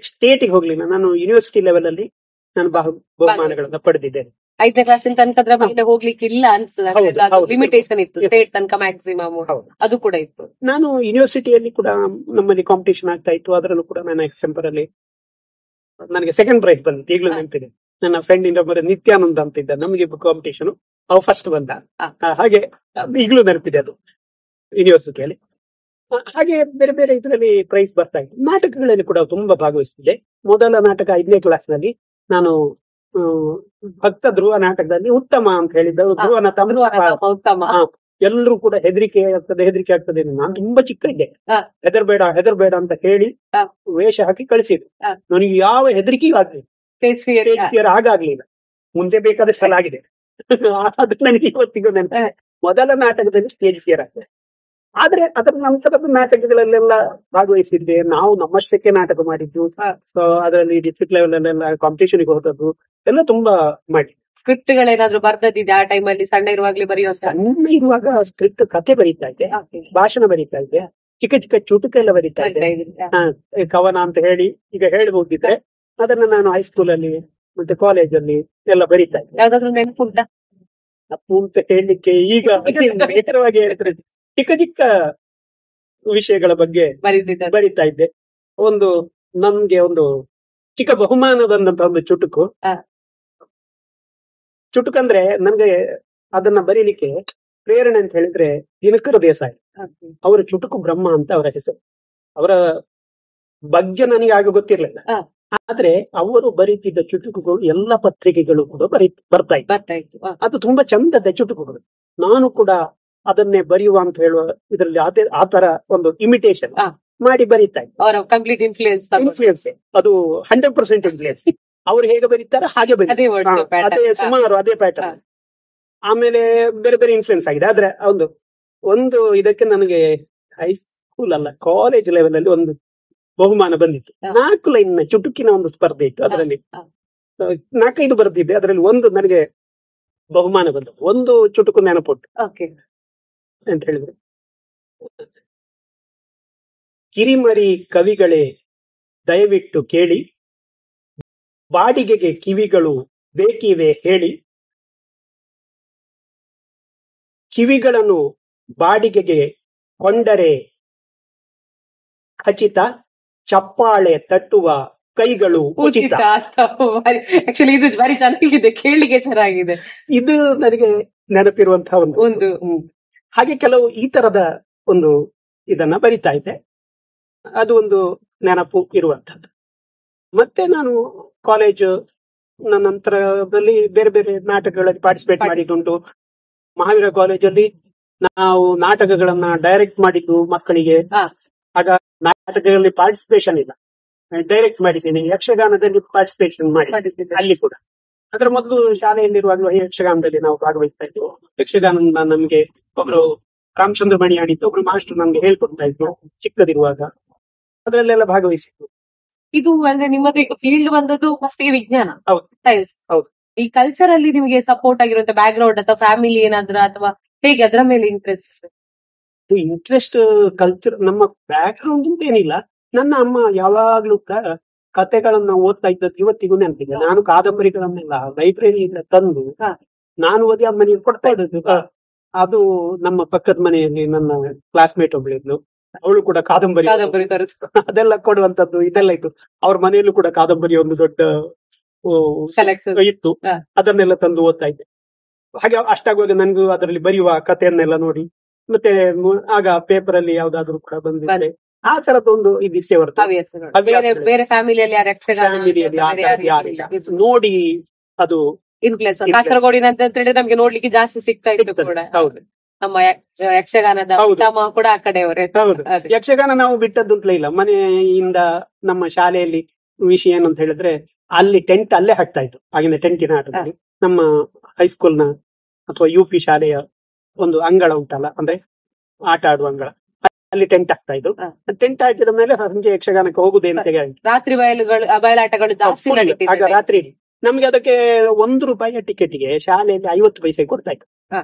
S2: ಸ್ಟೇಟಿಗೆ ಹೋಗ್ಲಿಲ್ಲ, ನಾನು ಯೂನಿವರ್ಸಿಟಿ ಲೆವೆಲ್ ಅಲ್ಲಿ ನಾನು ಬಹುಮಾನಗಳನ್ನ ಪಡೆದಿದ್ದೇನೆ.
S1: 5ನೇ ಕ್ಲಾಸಿನ ತನಕ ಅದ್ರ ಮೇಲೆ ಹೋಗ್ಲಿಕ್ಕೆ ಇಲ್ಲ ಅನ್ಸ್ತದೆ, ಲಿಮಿಟೇಷನ್ ಇತ್ತು, ಸ್ಟೇಟ್ ತನಕ ಮ್ಯಾಕ್ಸಿಮಮ್ ಅದು ಕೂಡ ಇತ್ತು.
S2: ನಾನು ಯೂನಿವರ್ಸಿಟಿಯಲ್ಲಿ ಕೂಡ ನಮ್ಮಲ್ಲಿ ಕಾಂಪಿಟೇಷನ್ ಆಗ್ತಾ ಇತ್ತು, ಅದರಲ್ಲೂ ಕೂಡ ನಾನು ಎಕ್ಸ್ಟೆಂಪರ್ ಅಲ್ಲಿ ನನಗೆ ಸೆಕೆಂಡ್ ಪ್ರೈಸ್ ಬಂದಿತ್ತು, ಈಗಲೂ ನೆನಪಿದೆ. ನನ್ನ ಫ್ರೆಂಡ್ ಇನ್ನೊಬ್ಬರು ನಿತ್ಯಾನಂದ ಅಂತ ಇದ್ದ, ನಮಗೆ ಕಾಂಪಿಟೇಷನ್ ಅವು ಫಸ್ಟ್ ಬಂದ, ಹಾಗೆ ಈಗಲೂ ನೆನಪಿದೆ ಅದು ಯೂನಿವರ್ಸಿಟಿಯಲ್ಲಿ. ಹಾಗೆ ಬೇರೆ ಬೇರೆ ಇದರಲ್ಲಿ ಪ್ರೈಸ್ ಬರ್ತಾ ಇತ್ತು. ನಾಟಕಗಳಲ್ಲಿ ಕೂಡ ತುಂಬಾ ಭಾಗವಹಿಸ್ತಿದ್ದೆ. ಮೊದಲ ನಾಟಕ 5ನೇ ಕ್ಲಾಸ್ ನಲ್ಲಿ ನಾನು ಭಕ್ತ ಧ್ರುವ ನಾಟಕದಲ್ಲಿ ಉತ್ತಮ ಅಂತ ಹೇಳಿದ್ದ, ಧ್ರುವನ ತಮ್ಮ. ಎಲ್ಲರೂ ಕೂಡ ಹೆದರಿಕೆ ಆಗ್ತದೆ. ನಾನು ತುಂಬಾ ಚಿಕ್ಕ ಇದ್ದೆ, ಹೆದರ್ಬೇಡ ಅಂತ ಹೇಳಿ ವೇಷ ಹಾಕಿ ಕಳಿಸಿದ್ರು. ನನಗೆ ಯಾವ ಹೆದರಿಕೆಯೂ ಆಗ್ಲಿಲ್ಲ, ಆಗಾಗ್ಲಿಲ್ಲ. ಮುಂದೆ ಬೇಕಾದಷ್ಟೆಲ್ಲ ಆಗಿದೆ. ಅದು ನನಗೆ ಇವತ್ತಿಗೂ ನೆನಪು. ಮೊದಲ ನಾಟಕದಲ್ಲಿ ಸ್ಟೇಜ್ ಫಿಯರ್ ಆಗ್ತದೆ, ಆದ್ರೆ ಅದರ ನಂತರದ ನಾಟಕಗಳಲ್ಲೆಲ್ಲ ಭಾಗವಹಿಸಿದ್ದೆ. ನಾವು ನಮ್ಮಷ್ಟಕ್ಕೆ ನಾಟಕ ಮಾಡಿದ್ದು, ಸೊ ಅದರಲ್ಲಿ ಡಿಸ್ಟ್ರಿಕ್ಟ್ ಲೆವೆಲ್ ಅಲ್ಲೆಲ್ಲ ಕಾಂಪಿಟೇಷನ್ ಹೋದದ್ದು ಎಲ್ಲ ತುಂಬಾ ಮಾಡಿ.
S1: ಸ್ಕ್ರಿಪ್ಟ್ ಗಳೇನಾದ್ರು ಬರ್ದಿದ್ದೆ ಆ ಟೈಮ್ ಅಲ್ಲಿ? ಸಣ್ಣ ಇರುವಾಗ್ಲೇ ಬರೆಯೋ?
S2: ಸಣ್ಣ ಇರುವಾಗ ಸ್ಕ್ರಿಪ್ಟ್ ಕತೆ ಬರೀತಾ ಇದ್ದೆ, ಭಾಷಣ ಬರೀತಾ ಇದ್ದೆ, ಚಿಕ್ಕ ಚಿಕ್ಕ ಚುಟುಕೆಲ್ಲ ಬರೀತಾ ಇದ್ದೆ. ಕವನ ಅಂತ ಹೇಳಿ ಈಗ ಹೇಳ್ಬೋದಿದ್ರೆ ಅದನ್ನ ನಾನು ಹೈಸ್ಕೂಲ್ ಅಲ್ಲಿ ಮತ್ತೆ ಕಾಲೇಜಲ್ಲಿ ಎಲ್ಲ ಬರೀತಾ ಇದ್ದೆ.
S1: ಯಾವ್ದಾದ್ರು ನೆನಪುಂಟ?
S2: ತಪ್ಪು ಅಂತ ಹೇಳಲಿಕ್ಕೆ ಈಗ ನೇರವಾಗಿ ಹೇಳಿದ್ರೆ ಚಿಕ್ಕ ಚಿಕ್ಕ ವಿಷಯಗಳ ಬಗ್ಗೆ ಬರೀತಾ ಇದ್ದೆ. ನಮ್ಗೆ ಒಂದು ಚಿಕ್ಕ ಬಹುಮಾನ ಬಂದಂತ ಒಂದು ಚುಟುಕಂದ್ರೆ ನನ್ಗೆ ಅದನ್ನ ಬರೀಲಿಕ್ಕೆ ಪ್ರೇರಣೆ ಅಂತ ಹೇಳಿದ್ರೆ ದಿನಕರ ದೇಸಾಯಿ. ಅವರ ಚುಟುಕು ಬ್ರಹ್ಮ ಅಂತ ಅವರ ಹೆಸರು. ಅವರ ಬಗ್ಗೆ ನನಗೆ ಆಗ ಗೊತ್ತಿರ್ಲಿಲ್ಲ, ಆದ್ರೆ ಅವರು ಬರೀತಿದ್ದ ಚುಟುಕುಗಳು ಎಲ್ಲ ಪತ್ರಿಕೆಗಳು ಕೂಡ ಬರ್ತಾ ಇತ್ತು. ಅದು ತುಂಬಾ ಚಂದದ ಚುಟುಕುಗಳು. ನಾನು ಕೂಡ ಅದನ್ನೇ ಬರೆಯುವ ಅಂತ ಹೇಳುವ ಇದರಲ್ಲಿ ಆತರ ಒಂದು ಇಮಿಟೇಷನ್ ಮಾಡಿ ಬರೀತಾ ಇದ್ದೆ.
S1: ಕಂಪ್ಲೀಟ್ ಇನ್ಫ್ಲೂಯೆನ್ಸ್,
S2: ಅದು 100% ಇನ್ಫ್ಲೂಯೆನ್ಸ್. ಅವ್ರು ಹೇಗೆ ಬರೀತಾರೆ ಹಾಗೆ ಅದೇ ಸುಮಾರು ಅದೇ ಪ್ಯಾಟರ್ನ್. ಆಮೇಲೆ ಬೇರೆ ಬೇರೆ ಇನ್ಫ್ಲೂಯೆನ್ಸ್ ಆಗಿದೆ. ಆದ್ರೆ ಒಂದು ಇದಕ್ಕೆ ನನಗೆ ಹೈಸ್ಕೂಲ್ ಅಲ್ಲ, ಕಾಲೇಜ್ ಲೆವೆಲ್ ಅಲ್ಲಿ ಒಂದು ಬಹುಮಾನ ಬಂದಿತ್ತು. 4 ಲೈನ್ ಚುಟುಕಿನ ಒಂದು ಸ್ಪರ್ಧೆ ಇತ್ತು. ಅದರಲ್ಲಿ 4-5 ಬರೆದಿದ್ದೆ. ಅದರಲ್ಲಿ ಒಂದು ನನಗೆ ಬಹುಮಾನ ಬಂತು. ಒಂದು ಚುಟುಕು ನೆನಪುಂಟು ಅಂತ ಹೇಳಿದ್ರೆ, ಕಿರಿಮರಿ ಕವಿಗಳೇ ದಯವಿಟ್ಟು ಕೇಳಿ, ಬಾಡಿಗೆಗೆ ಕಿವಿಗಳು ಬೇಕಿವೆ ಹೇಳಿ, ಕಿವಿಗಳನ್ನು ಬಾಡಿಗೆಗೆ ಕೊಂಡರೆ ಖಚಿತ, ಚಪ್ಪಾಳೆ ತಟ್ಟುವ ಕೈಗಳು ಉಚಿತ.
S1: ಆಕ್ಚುಲಿ ಇದು ಬಾರಿ ಚೆನ್ನಾಗಿದೆ, ಕೇಳಿಗೆ ಚೆನ್ನಾಗಿದೆ.
S2: ಇದು ನನಗೆ ನೆನಪಿರುವಂತಹ ಒಂದು ಹಾಗೆ ಕೆಲವು ಈ ತರದ ಒಂದು ಇದನ್ನ ಬರಿತಾ ಇದ್ದೆ. ಅದು ಒಂದು ನೆನಪು ಇರುವಂತಹದ್ದು. ಮತ್ತೆ ನಾನು ಕಾಲೇಜು ನಂತರದಲ್ಲಿ ಬೇರೆ ಬೇರೆ ನಾಟಕಗಳಲ್ಲಿ ಪಾರ್ಟಿಸಿಪೇಟ್ ಮಾಡಿದ್ದುಂಟು. ಮಹಾವೀರ ಕಾಲೇಜಲ್ಲಿ ನಾವು ನಾಟಕಗಳನ್ನ ಡೈರೆಕ್ಟ್ ಮಾಡಿದ್ದು ಮಕ್ಕಳಿಗೆ. ಆಗ ನಾಟಕಗಳಲ್ಲಿ ಪಾರ್ಟಿಸಿಪೇಷನ್ ಇಲ್ಲ, ಡೈರೆಕ್ಟ್ ಮಾಡಿದ್ದೀನಿ. ಯಕ್ಷಗಾನದಲ್ಲಿ ಪಾರ್ಟಿಸಿಪೇಷನ್ ಮಾಡಿದ್ದೀನಿ ಅಲ್ಲಿ ಕೂಡ. ಅದರ ಮೊದಲು ಶಾಲೆಯಲ್ಲಿರುವಾಗ ಯಕ್ಷಗಾನದಲ್ಲಿ ನಾವು ಭಾಗವಹಿಸ್ತಾ ಇದ್ವು. ಯಕ್ಷಗಾನ ನಮ್ಗೆ ಒಬ್ರು ರಾಮಚಂದ್ರ ಮಣಿಯಾಣಿ ಒಬ್ರು ಮಾಸ್ಟರ್ ನಮ್ಗೆ ಹೇಳ್ಕೊಡ್ತಾ ಇದ್ರು ಚಿಕ್ಕದಿರುವಾಗ. ಅದರಲ್ಲೆಲ್ಲ ಭಾಗವಹಿಸಿದ್ವು.
S1: ಇದು ಅಂದ್ರೆ ನಿಮ್ಮದು ಫೀಲ್ಡ್ ಬಂದದ್ದು ಫಸ್ಟ್ ವಿಜ್ಞಾನ.
S2: ಹೌದು.
S1: ಈ ಕಲ್ಚರ್ ಅಲ್ಲಿ ನಿಮಗೆ ಸಪೋರ್ಟ್ ಆಗಿರುವಂತ ಬ್ಯಾಕ್ ಗ್ರೌಂಡ್ ಅಥವಾ ಫ್ಯಾಮಿಲಿ ಏನಾದ್ರ ಅಥವಾ ಹೇಗೆ ಅದರ ಮೇಲೆ
S2: ಇಂಟ್ರೆಸ್ಟ್ ಕಲ್ಚರ್ ನಮ್ಮ ಬ್ಯಾಕ್ ಗ್ರೌಂಡ್ ಅಂತ ಏನಿಲ್ಲ. ನನ್ನ ಅಮ್ಮ ಯಾವಾಗ್ಲೂ ಕತೆಗಳನ್ನ ಓದ್ತಾ ಇದ್ದದ್ದು ಇವತ್ತಿಗೂ ನೆನಪಿದೆ. ನಾನು ಕಾದಂಬರಿಗಳನ್ನೆಲ್ಲ ಲೈಬ್ರರಿಯಿಂದ ತಂದು ನಾನು ಓದಿ ಅಮ್ಮನಿಗೆ ಕೊಡ್ತಾ ಇದ್ದದ್ದು. ಅದು ನಮ್ಮ ಪಕ್ಕದ ಮನೆಯಲ್ಲಿ ನನ್ನ ಕ್ಲಾಸ್ಮೇಟ್ ಒಬ್ಳಿದ್ಲು, ಅವಳು ಕೂಡ ಕಾದಂಬರಿ ಅದೆಲ್ಲ ಕೊಡುವಂತದ್ದು ಇದೆಲ್ಲ ಇತ್ತು. ಅವ್ರ ಮನೆಯಲ್ಲೂ ಕೂಡ ಕಾದಂಬರಿ ಒಂದು ದೊಡ್ಡ ಇತ್ತು, ಅದನ್ನೆಲ್ಲ ತಂದು ಓದ್ತಾ ಇದ್ದೆ. ಹಾಗೆ ಅಷ್ಟಾಗುವಾಗ ನನ್ಗೂ ಅದರಲ್ಲಿ ಬರೆಯುವ ಕಥೆಯನ್ನೆಲ್ಲ ನೋಡಿ, ಮತ್ತೆ ಆಗ ಪೇಪರ್ ಅಲ್ಲಿ ಯಾವ್ದಾದ್ರು ಕೂಡ ಬಂದಿದೆ ಆ ತರದೊಂದು ಇದಿಷ್ಟೇ ಹೊರತು
S1: ಹವ್ಯಾಸಗಳು
S2: ಹವ್ಯಾಸಗಳು.
S1: ಬೇರೆ ಫ್ಯಾಮಿಲಿಯಲ್ಲಿ ಯಾರು ಯಕ್ಷಗಾನ
S2: ಫ್ಯಾಮಿಲಿಯಲ್ಲಿ
S1: ಬೇರೆ ಯಾರು
S2: ಯಾರಿಲ್ಲ.
S1: ಇರ್ಲಿಲ್ಲ.
S2: ನೋಡಿ ಅದು
S1: ಇನ್ಫ್ಲುಯೆನ್ಸ್ ಕಾಸರಗೋಡಿನ ಅಂತ ಹೇಳಿದ್ರೆ ನಮ್ಗೆ ನೋಡ್ಲಿಕ್ಕೆ ಜಾಸ್ತಿ ಸಿಗ್ತಾ ಇತ್ತು
S2: ಇರ್ತದೆ.
S1: ಕೂಡ.
S2: ಹೌದು
S1: ನಮ್ಮ ಯಕ್ಷಗಾನದ
S2: ಹೌದು.
S1: ಪಿತಾಮಹ ಕೂಡ ಆ ಕಡೆಯವರೇ.
S2: ಹೌದು.
S1: ಅದೇ.
S2: ಯಕ್ಷಗಾನ ನಾವು ಬಿಟ್ಟದ್ದುಂಟ್ಲೇ ಇಲ್ಲ. ಮನೆಯಿಂದ ನಮ್ಮ ಶಾಲೆಯಲ್ಲಿ ವಿಷಯ ಏನು ಅಂತ ಹೇಳಿದ್ರೆ ಅಲ್ಲಿ ಟೆಂಟ್ ಅಲ್ಲೇ ಹಾಕ್ತಾ ಇತ್ತು. ಆಗಿನ ಟೆಂಟಿನ ಆಟದಲ್ಲಿ ನಮ್ಮ ಹೈಸ್ಕೂಲ್ನ ಅಥವಾ UP ಶಾಲೆಯ ಒಂದು ಅಂಗಳ ಉಂಟಲ್ಲ, ಅಂದ್ರೆ ಆಟ ಆಡುವ ಅಂಗಳ, ಅಲ್ಲಿ ಟೆಂಟ್ ಹಾಕ್ತಾ ಇದ್ರು. ಟೆಂಟ್ ಹಾಕಿದ ಮೇಲೆ ಸಂಜೆ ಯಕ್ಷಗಾನಕ್ಕೆ ಹೋಗುದೇನು ತೆಗೆದು
S1: ರಾತ್ರಿ ಬಯಲಾಟಗಳು ಜಾಸ್ತಿ
S2: ಆಗ
S1: ನಡೀತಿದೆ.
S2: ರಾತ್ರಿ ನಮ್ಗೆ ಅದಕ್ಕೆ ₹1 ಟಿಕೆಟ್ಗೆ ಶಾಲೆಯಲ್ಲಿ 50 ಪೈಸೆ ಕೊಡ್ತಾ ಇತ್ತು.
S1: ಹಾ.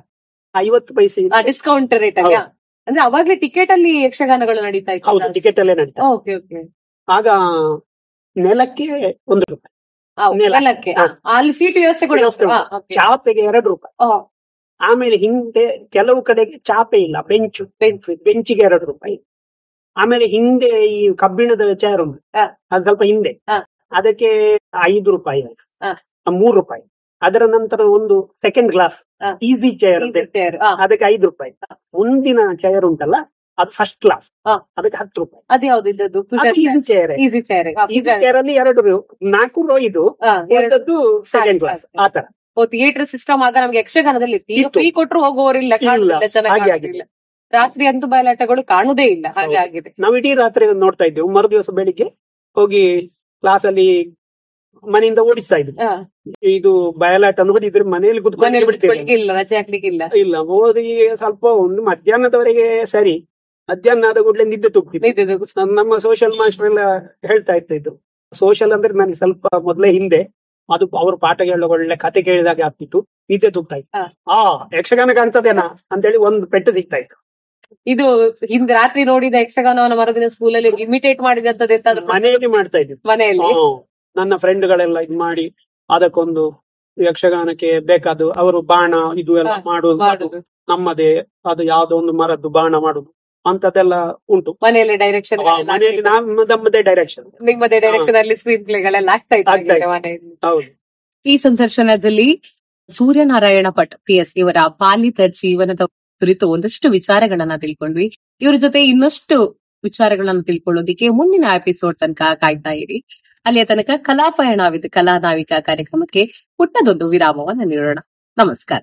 S2: 50 ಪೈಸೆ
S1: ಡಿಸ್ಕೌಂಟ್ ರೇಟ್ ಅಲ್ಲಿ ಅಂದ್ರೆ ಅವಾಗ್ಲೇ ಟಿಕೆಟ್ ಅಲ್ಲಿ ಯಕ್ಷಗಾನಗಳು ನಡೀತಾ
S2: ಹೌದು,
S1: ಇತ್ತು.
S2: ಟಿಕೆಟ್ ಅಲ್ಲೇ ನಡೀತಾ.
S1: Okay okay.
S2: ಆಗ ನೆಲಕ್ಕೆ ₹1.
S1: ನೆಲಕ್ಕೆ ಅಲ್ಲಿ ಸೀಟ್ ವ್ಯವಸ್ಥೆ ಕೂಡ
S2: ವ್ಯವಸ್ಥೆ
S1: ಇತ್ತು.
S2: ಉಂಟು. ಚಾಪೆಗೆ ₹2. ಆಮೇಲೆ ಹಿಂದೆ ಕೆಲವು ಕಡೆಗೆ ಚಾಪೆ ಇಲ್ಲ, ಬೆಂಚಿಗೆ ₹2. ಆಮೇಲೆ ಹಿಂದೆ ಈ ಕಬ್ಬಿಣದ ಚೇರ್ ಉಂಟು, ಅದು ಸ್ವಲ್ಪ ಹಿಂದೆ, ಅದಕ್ಕೆ ₹5 ₹3. ಅದರ ನಂತರ ಒಂದು ಸೆಕೆಂಡ್ ಕ್ಲಾಸ್ ಈಸಿ ಚೇರ್ ಅದಕ್ಕೆ ₹5. ಮುಂದಿನ ಚೇರ್ ಉಂಟಲ್ಲ ಅದು ಫಸ್ಟ್ ಕ್ಲಾಸ್, ಅದಕ್ಕೆ ₹10.
S1: ಅದ್ಯಾವ್ದು ಇದ್ದದ್ದು?
S2: Chair
S1: easy chair.
S2: Easy chair ಅಲ್ಲಿ 4 ರೋ ಇದು, ಸೆಕೆಂಡ್ ಕ್ಲಾಸ್ ಆ ತರ.
S1: ಥಿಯೇಟರ್ ಸಿಸ್ಟಮ್ ಆಗ ನಮ್ಗೆ ಯಕ್ಷಗಾನದಲ್ಲಿ
S2: ಇತ್ತು.
S1: ಫ್ರೀ ಕೊಟ್ಟರು ಹೋಗುವವರಿಲ್ಲ, ಕಾಣುದಿಲ್ಲ, ಚೆನ್ನಾಗಿ
S2: ಹಾಗೆ
S1: ಕಾಣುದಿಲ್ಲ. ರಾತ್ರಿ ಅಂತೂ ಬಯಲಾಟಗಳು ಕಾಣುದೇ ಇಲ್ಲ, ಹಾಗೆ ಆಗಿದೆ.
S2: ನಾವು ಇಡೀ ರಾತ್ರಿ ನೋಡ್ತಾ ಇದ್ದೇವೆ. ಮರು ದಿವಸ ಬೆಳಿಗ್ಗೆ ಹೋಗಿ ಕ್ಲಾಸ್ ಅಲ್ಲಿ ಮನೆಯಿಂದ ಓಡಿಸ್ತಾ ಇದ್ವಿ. ಇದು ಬಯಲಾಟ ನೋಡಿದ್ರೆ ಮನೆಯಲ್ಲಿ ಕುತ್ಕೊಂಡು
S1: ಇಲ್ಲ, ರಜೆ ಹಾಕ್ಲಿಕ್ಕಿಲ್ಲ.
S2: ಇಲ್ಲ, ಓದಿ ಸ್ವಲ್ಪ ಒಂದು ಮಧ್ಯಾಹ್ನದವರೆಗೆ ಸರಿ, ಮಧ್ಯಾಹ್ನ ಆದ ಕೂಡಲೇ ನಿದ್ದೆ ತುಗ್ತಿತ್ತು. ನಮ್ಮ ಸೋಷಿಯಲ್ ಮಾಸ್ಟರ್ ಎಲ್ಲ ಹೇಳ್ತಾ ಇತ್ತು, ಸೋಷಿಯಲ್ ಅಂದ್ರೆ ನನಗೆ ಸ್ವಲ್ಪ ಮೊದಲೇ ಹಿಂದೆ, ಅದು ಅವ್ರ ಪಾಠ ಕೇಳೋ ಒಳ್ಳೆ ಕತೆ ಕೇಳಿದಾಗೆ ಆಗ್ತಿತ್ತು, ನಿದ್ದೆ ತುಗ್ತಾ ಇತ್ತು. ಯಕ್ಷಗಾನ ಕಾಣ್ತದೇನಾ ಅಂತೇಳಿ ಒಂದು ಪೆಟ್ಟು ಸಿಗ್ತಾ ಇತ್ತು.
S1: ಇದು ಹಿಂದೆ ರಾತ್ರಿ ನೋಡಿದ ಯಕ್ಷಗಾನವನ್ನು ಮರುದಿನ ಸ್ಕೂಲಲ್ಲಿ ಇಮಿಟೇಟ್ ಮಾಡಿದಂತದ್ದು
S2: ಮನೆಯಲ್ಲಿ ಮಾಡ್ತಾ ಇದ್ವಿ.
S1: ಮನೆಯಲ್ಲಿ
S2: ನನ್ನ ಫ್ರೆಂಡ್ಗಳೆಲ್ಲ ಇದು ಮಾಡಿ ಅದಕ್ಕೊಂದು ಯಕ್ಷಗಾನಕ್ಕೆ ಬೇಕಾದ ಅವರು ಬಾಣ ಇದು ಎಲ್ಲ ಮಾಡುದು ನಮ್ಮದೇ, ಅದು ಯಾವ್ದೋ ಒಂದು ಮರದ್ದು ಬಾಣ ಮಾಡುದು ಅಂತದೆಲ್ಲ ಉಂಟು
S1: ಮನೆಯಲ್ಲಿ. ಡೈರೆಕ್ಷನ್
S2: ಮನೆಯಲ್ಲಿ ನಮ್ಮದೇ ಡೈರೆಕ್ಷನ್,
S1: ನಿಮ್ಮದೇ ಡೈರೆಕ್ಷನ್ ಅಲ್ಲಿ ಸ್ಕ್ರೀನ್ ಪ್ಲೇಗಳೆಲ್ಲ ಆಗ್ತಾ ಇತ್ತು ಮನೆಯಲ್ಲಿ.
S2: ಹೌದು.
S1: ಈ ಸಂದರ್ಶನದಲ್ಲಿ ಸೂರ್ಯನಾರಾಯಣ ಭಟ್ PS ಇವರ ಬಾಲ್ಯದ ಜೀವನದ ಕುರಿತು ಒಂದಷ್ಟು ವಿಚಾರಗಳನ್ನ ತಿಳ್ಕೊಂಡ್ವಿ. ಇವ್ರ ಜೊತೆ ಇನ್ನಷ್ಟು ವಿಚಾರಗಳನ್ನ ತಿಳ್ಕೊಳ್ಳೋದಿಕ್ಕೆ ಮುಂದಿನ ಎಪಿಸೋಡ್ ತನಕ ಕಾಯ್ತಾ ಇರಿ. ಅಲ್ಲಿಯ ತನಕ ಕಲಾಪಯಣ ವಿತ್ ಕಲಾನಾವಿಕ ಕಾರ್ಯಕ್ರಮಕ್ಕೆ ಪುಟ್ಟದೊಂದು ವಿರಾಮವನ್ನ ನೀಡೋಣ. ನಮಸ್ಕಾರ.